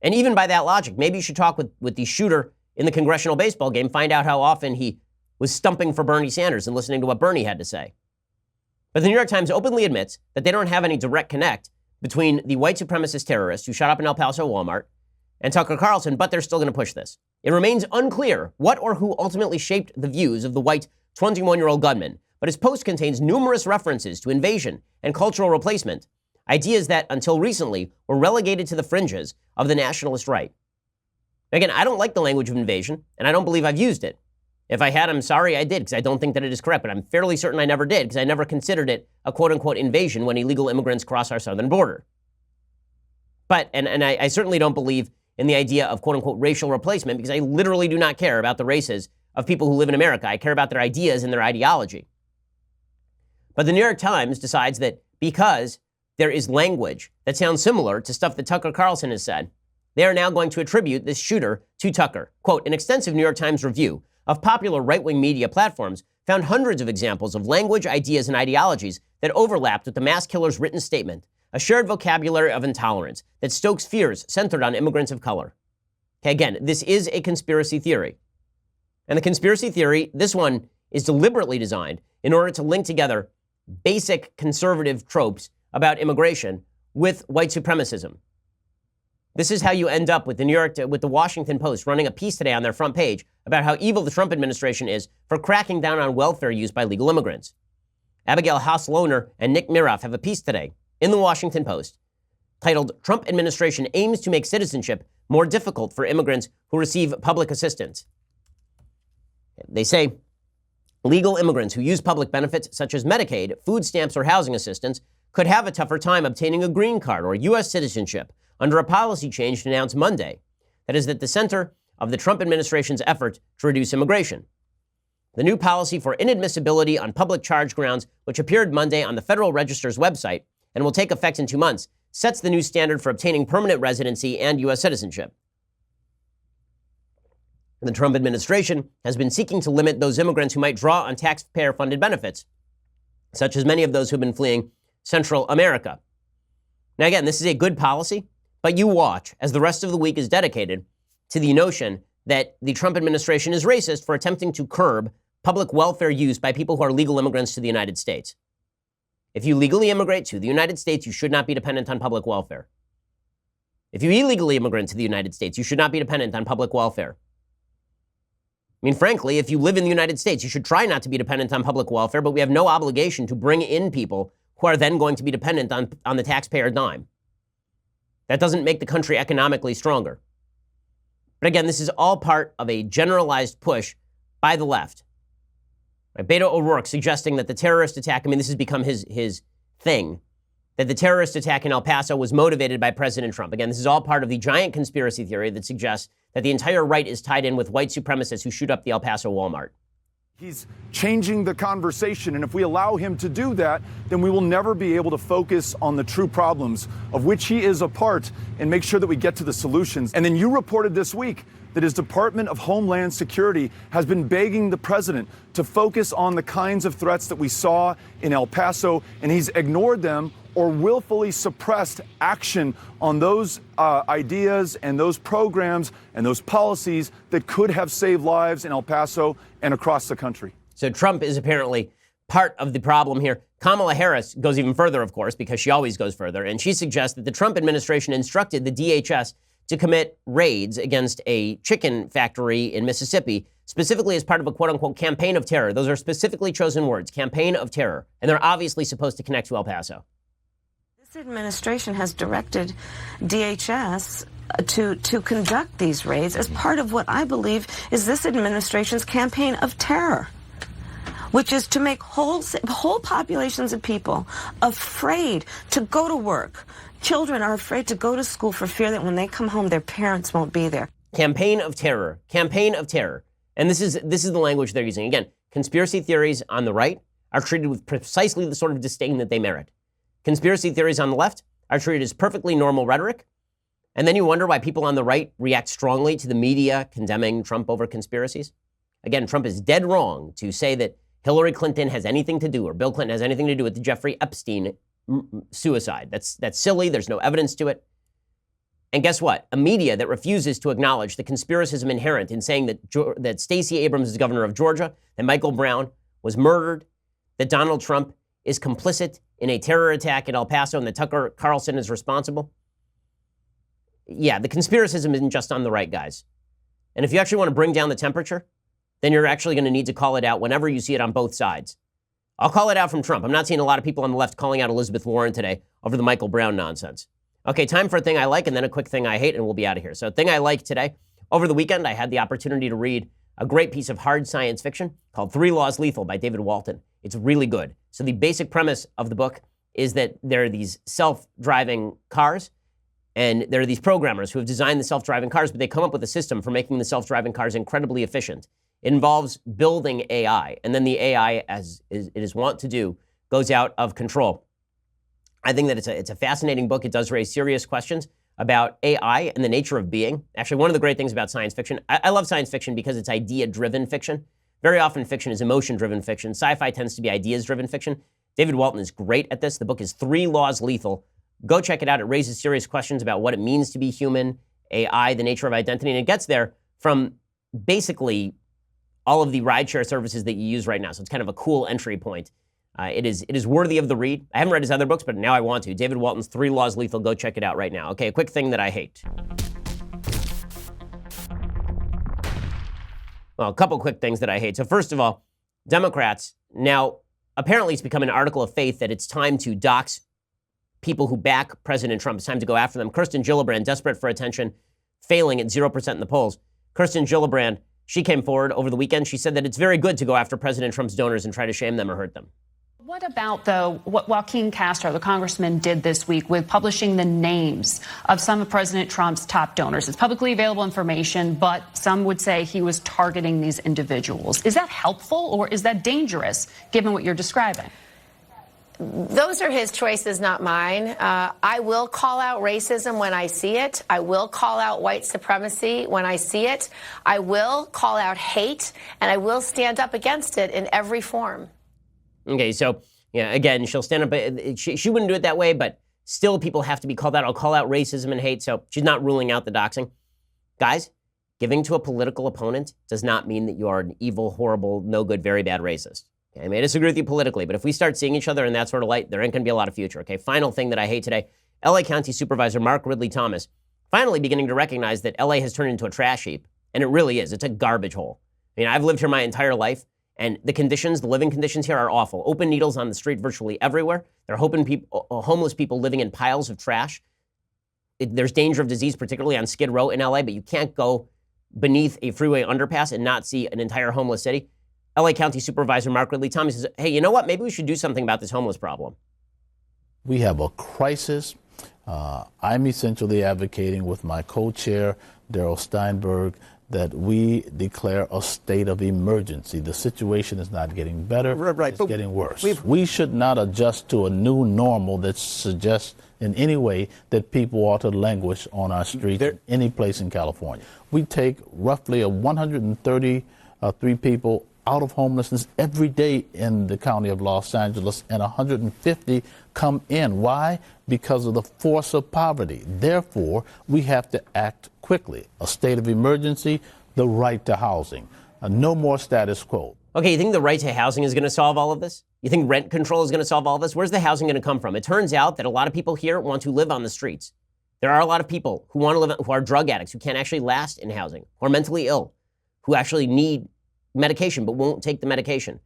And even by that logic, maybe you should talk with the shooter in the congressional baseball game, find out how often he was stumping for Bernie Sanders and listening to what Bernie had to say. But the New York Times openly admits that they don't have any direct connect between the white supremacist terrorist who shot up an El Paso Walmart and Tucker Carlson, but they're still going to push this. It remains unclear what or who ultimately shaped the views of the white 21-year-old gunman, but his post contains numerous references to invasion and cultural replacement, ideas that, until recently, were relegated to the fringes of the nationalist right. Again, I don't like the language of invasion, and I don't believe I've used it. If I had, I'm sorry I did, because I don't think that it is correct, but I'm fairly certain I never did, because I never considered it a quote-unquote invasion when illegal immigrants cross our southern border. But, and I certainly don't believe in the idea of quote-unquote racial replacement, because I literally do not care about the races of people who live in America. I care about their ideas and their ideology. But the New York Times decides that because there is language that sounds similar to stuff that Tucker Carlson has said, they are now going to attribute this shooter to Tucker. Quote, an extensive New York Times review of popular right-wing media platforms found hundreds of examples of language, ideas, and ideologies that overlapped with the mass killer's written statement, a shared vocabulary of intolerance that stokes fears centered on immigrants of color. Okay, again, this is a conspiracy theory. And the conspiracy theory, this one, is deliberately designed in order to link together basic conservative tropes about immigration with white supremacism. This is how you end up with the Washington Post running a piece today on their front page about how evil the Trump administration is for cracking down on welfare use by legal immigrants. Abigail Haas-Lohner and Nick Miroff have a piece today in the Washington Post titled, Trump Administration Aims to Make Citizenship More Difficult for Immigrants Who Receive Public Assistance. They say, legal immigrants who use public benefits such as Medicaid, food stamps, or housing assistance could have a tougher time obtaining a green card or U.S. citizenship under a policy change announced Monday that is at the center of the Trump administration's effort to reduce immigration. The new policy for inadmissibility on public charge grounds, which appeared Monday on the Federal Register's website and will take effect in 2 months, sets the new standard for obtaining permanent residency and U.S. citizenship. The Trump administration has been seeking to limit those immigrants who might draw on taxpayer-funded benefits, such as many of those who've been fleeing Central America. Now, again, this is a good policy, but you watch as the rest of the week is dedicated to the notion that the Trump administration is racist for attempting to curb public welfare use by people who are legal immigrants to the United States. If you legally immigrate to the United States, you should not be dependent on public welfare. If you illegally immigrate to the United States, you should not be dependent on public welfare. I mean, frankly, if you live in the United States, you should try not to be dependent on public welfare, but we have no obligation to bring in people who are then going to be dependent on the taxpayer dime. That doesn't make the country economically stronger. But again, this is all part of a generalized push by the left. Right? Beto O'Rourke suggesting that the terrorist attack, I mean, this has become his thing, that the terrorist attack in El Paso was motivated by President Trump. Again, this is all part of the giant conspiracy theory that suggests that the entire right is tied in with white supremacists who shoot up the El Paso Walmart. He's changing the conversation, and if we allow him to do that, then we will never be able to focus on the true problems of which he is a part and make sure that we get to the solutions. And then you reported this week that his Department of Homeland Security has been begging the president to focus on the kinds of threats that we saw in El Paso, and he's ignored them or willfully suppressed action on those ideas and those programs and those policies that could have saved lives in El Paso and across the country. So Trump is apparently part of the problem here. Kamala Harris goes even further, of course, because she always goes further. And she suggests that the Trump administration instructed the DHS to commit raids against a chicken factory in Mississippi, specifically as part of a quote-unquote campaign of terror. Those are specifically chosen words, campaign of terror. And they're obviously supposed to connect to El Paso. This administration has directed DHS to conduct these raids as part of what I believe is this administration's campaign of terror, which is to make whole populations of people afraid to go to work. Children are afraid to go to school for fear that when they come home, their parents won't be there. Campaign of terror. Campaign of terror. And this is the language they're using. Again, conspiracy theories on the right are treated with precisely the sort of disdain that they merit. Conspiracy theories on the left are treated as perfectly normal rhetoric. And then you wonder why people on the right react strongly to the media condemning Trump over conspiracies. Again, Trump is dead wrong to say that Hillary Clinton has anything to do, or Bill Clinton has anything to do with the Jeffrey Epstein suicide. That's silly. There's no evidence to it. And guess what? A media that refuses to acknowledge the conspiracism inherent in saying that Stacey Abrams is governor of Georgia, that Michael Brown was murdered, that Donald Trump is complicit in a terror attack in El Paso, and that Tucker Carlson is responsible. Yeah, the conspiracism isn't just on the right, guys. And if you actually want to bring down the temperature, then you're actually going to need to call it out whenever you see it on both sides. I'll call it out from Trump. I'm not seeing a lot of people on the left calling out Elizabeth Warren today over the Michael Brown nonsense. Okay, time for a thing I like and then a quick thing I hate, and we'll be out of here. So, thing I like today, Over the weekend, I had the opportunity to read a great piece of hard science fiction called 3 Laws Lethal by David Walton. It's really good. So the basic premise of the book is that there are these self-driving cars, and there are these programmers who have designed the self-driving cars, but they come up with a system for making the self-driving cars incredibly efficient. It involves building AI, and then the AI, as it is wont to do, goes out of control. I think that it's a fascinating book. It does raise serious questions about AI and the nature of being. Actually, one of the great things about science fiction, I love science fiction because it's idea-driven fiction. Very often fiction is emotion-driven fiction. Sci-fi tends to be ideas-driven fiction. David Walton is great at this. The book is 3 Laws Lethal. Go check it out. It raises serious questions about what it means to be human, AI, the nature of identity, and it gets there from basically all of the rideshare services that you use right now. So it's kind of a cool entry point. It is worthy of the read. I haven't read his other books, but now I want to. David Walton's 3 Laws Lethal. Go check it out right now. Okay, a quick thing that I hate. Well, a couple quick things that I hate. So first of all, Democrats, now apparently it's become an article of faith that it's time to dox people who back President Trump. It's time to go after them. Kirsten Gillibrand, desperate for attention, failing at 0% in the polls. Kirsten Gillibrand, she came forward over the weekend. She said that it's very good to go after President Trump's donors and try to shame them or hurt them. What about, though, what Joaquin Castro, the congressman, did this week with publishing the names of some of President Trump's top donors? It's publicly available information, but some would say he was targeting these individuals. Is that helpful or is that dangerous, given what you're describing? Those are his choices, not mine. I will call out racism when I see it. I will call out white supremacy when I see it. I will call out hate, and I will stand up against it in every form. Okay, so, yeah, again, she'll stand up. She wouldn't do it that way, but still people have to be called out. I'll call out racism and hate, so she's not ruling out the doxing. Guys, giving to a political opponent does not mean that you are an evil, horrible, no good, very bad racist. Okay, I may disagree with you politically, but if we start seeing each other in that sort of light, there ain't going to be a lot of future. Okay, final thing that I hate today. LA County Supervisor Mark Ridley Thomas finally beginning to recognize that LA has turned into a trash heap, and it really is. It's a garbage hole. I mean, I've lived here my entire life. And the conditions, the living conditions here are awful. Open needles on the street virtually everywhere. There are homeless people living in piles of trash. There's danger of disease, particularly on Skid Row in LA, but you can't go beneath a freeway underpass and not see an entire homeless city. LA County Supervisor Mark Ridley Thomas says, hey, you know what? Maybe we should do something about this homeless problem. We have a crisis. I'm essentially advocating with my co-chair, Darrell Steinberg, that we declare a state of emergency. The situation is not getting better, it's getting worse. We should not adjust to a new normal that suggests in any way that people ought to languish on our streets in any place in California. We take roughly 133 people out of homelessness every day in the county of Los Angeles, and 150 come in. Why? Because of the force of poverty. Therefore, we have to act quickly. A state of emergency, the right to housing. No more status quo. Okay, you think the right to housing is going to solve all of this? You think rent control is going to solve all of this? Where's the housing going to come from? It turns out that a lot of people here want to live on the streets. There are a lot of people who want to live, who are drug addicts, who can't actually last in housing, who are mentally ill, who actually need medication but won't take the medication.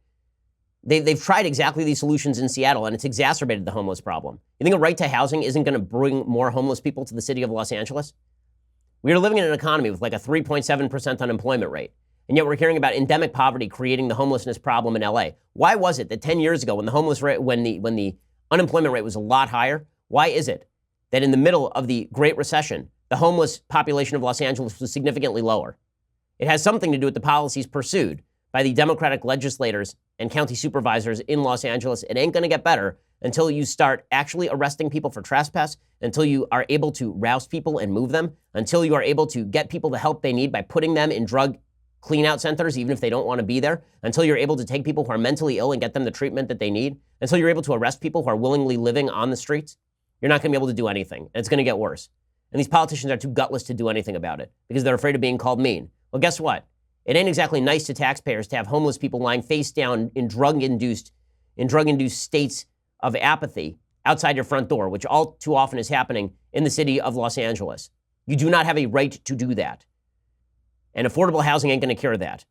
They've tried exactly these solutions in Seattle, and it's exacerbated the homeless problem. You think a right to housing isn't going to bring more homeless people to the city of Los Angeles? We are living in an economy with like a 3.7% unemployment rate, and yet we're hearing about endemic poverty creating the homelessness problem in LA. Why was it that 10 years ago, when the unemployment rate was a lot higher, why is it that in the middle of the Great Recession, the homeless population of Los Angeles was significantly lower? It has something to do with the policies pursued by the Democratic legislators and county supervisors in Los Angeles. It ain't going to get better until you start actually arresting people for trespass, until you are able to roust people and move them, until you are able to get people the help they need by putting them in drug clean-out centers, even if they don't want to be there, until you're able to take people who are mentally ill and get them the treatment that they need, until you're able to arrest people who are willingly living on the streets. You're not going to be able to do anything, and it's going to get worse. And these politicians are too gutless to do anything about it because they're afraid of being called mean. Well, guess what? It ain't exactly nice to taxpayers to have homeless people lying face down in drug-induced states of apathy outside your front door, which all too often is happening in the city of Los Angeles. You do not have a right to do that. And affordable housing ain't going to cure that.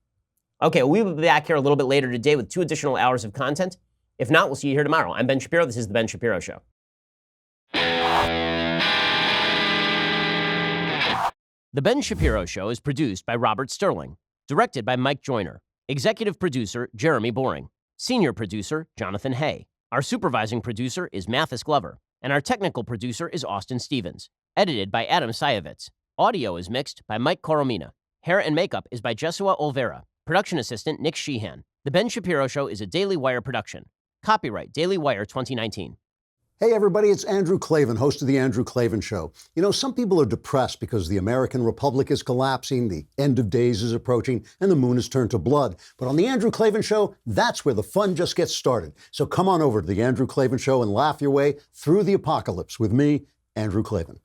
Okay, we will be back here a little bit later today with 2 additional hours of content. If not, we'll see you here tomorrow. I'm Ben Shapiro. This is The Ben Shapiro Show. The Ben Shapiro Show is produced by Robert Sterling, directed by Mike Joyner, executive producer Jeremy Boring, senior producer Jonathan Hay. Our supervising producer is Mathis Glover, and our technical producer is Austin Stevens, edited by Adam Sayevitz. Audio is mixed by Mike Coromina. Hair and makeup is by Jesua Olvera. Production assistant Nick Sheehan. The Ben Shapiro Show is a Daily Wire production. Copyright Daily Wire 2019. Hey everybody, it's Andrew Klavan, host of The Andrew Klavan Show. You know, some people are depressed because the American Republic is collapsing, the end of days is approaching, and the moon has turned to blood. But on The Andrew Klavan Show, that's where the fun just gets started. So come on over to The Andrew Klavan Show and laugh your way through the apocalypse with me, Andrew Klavan.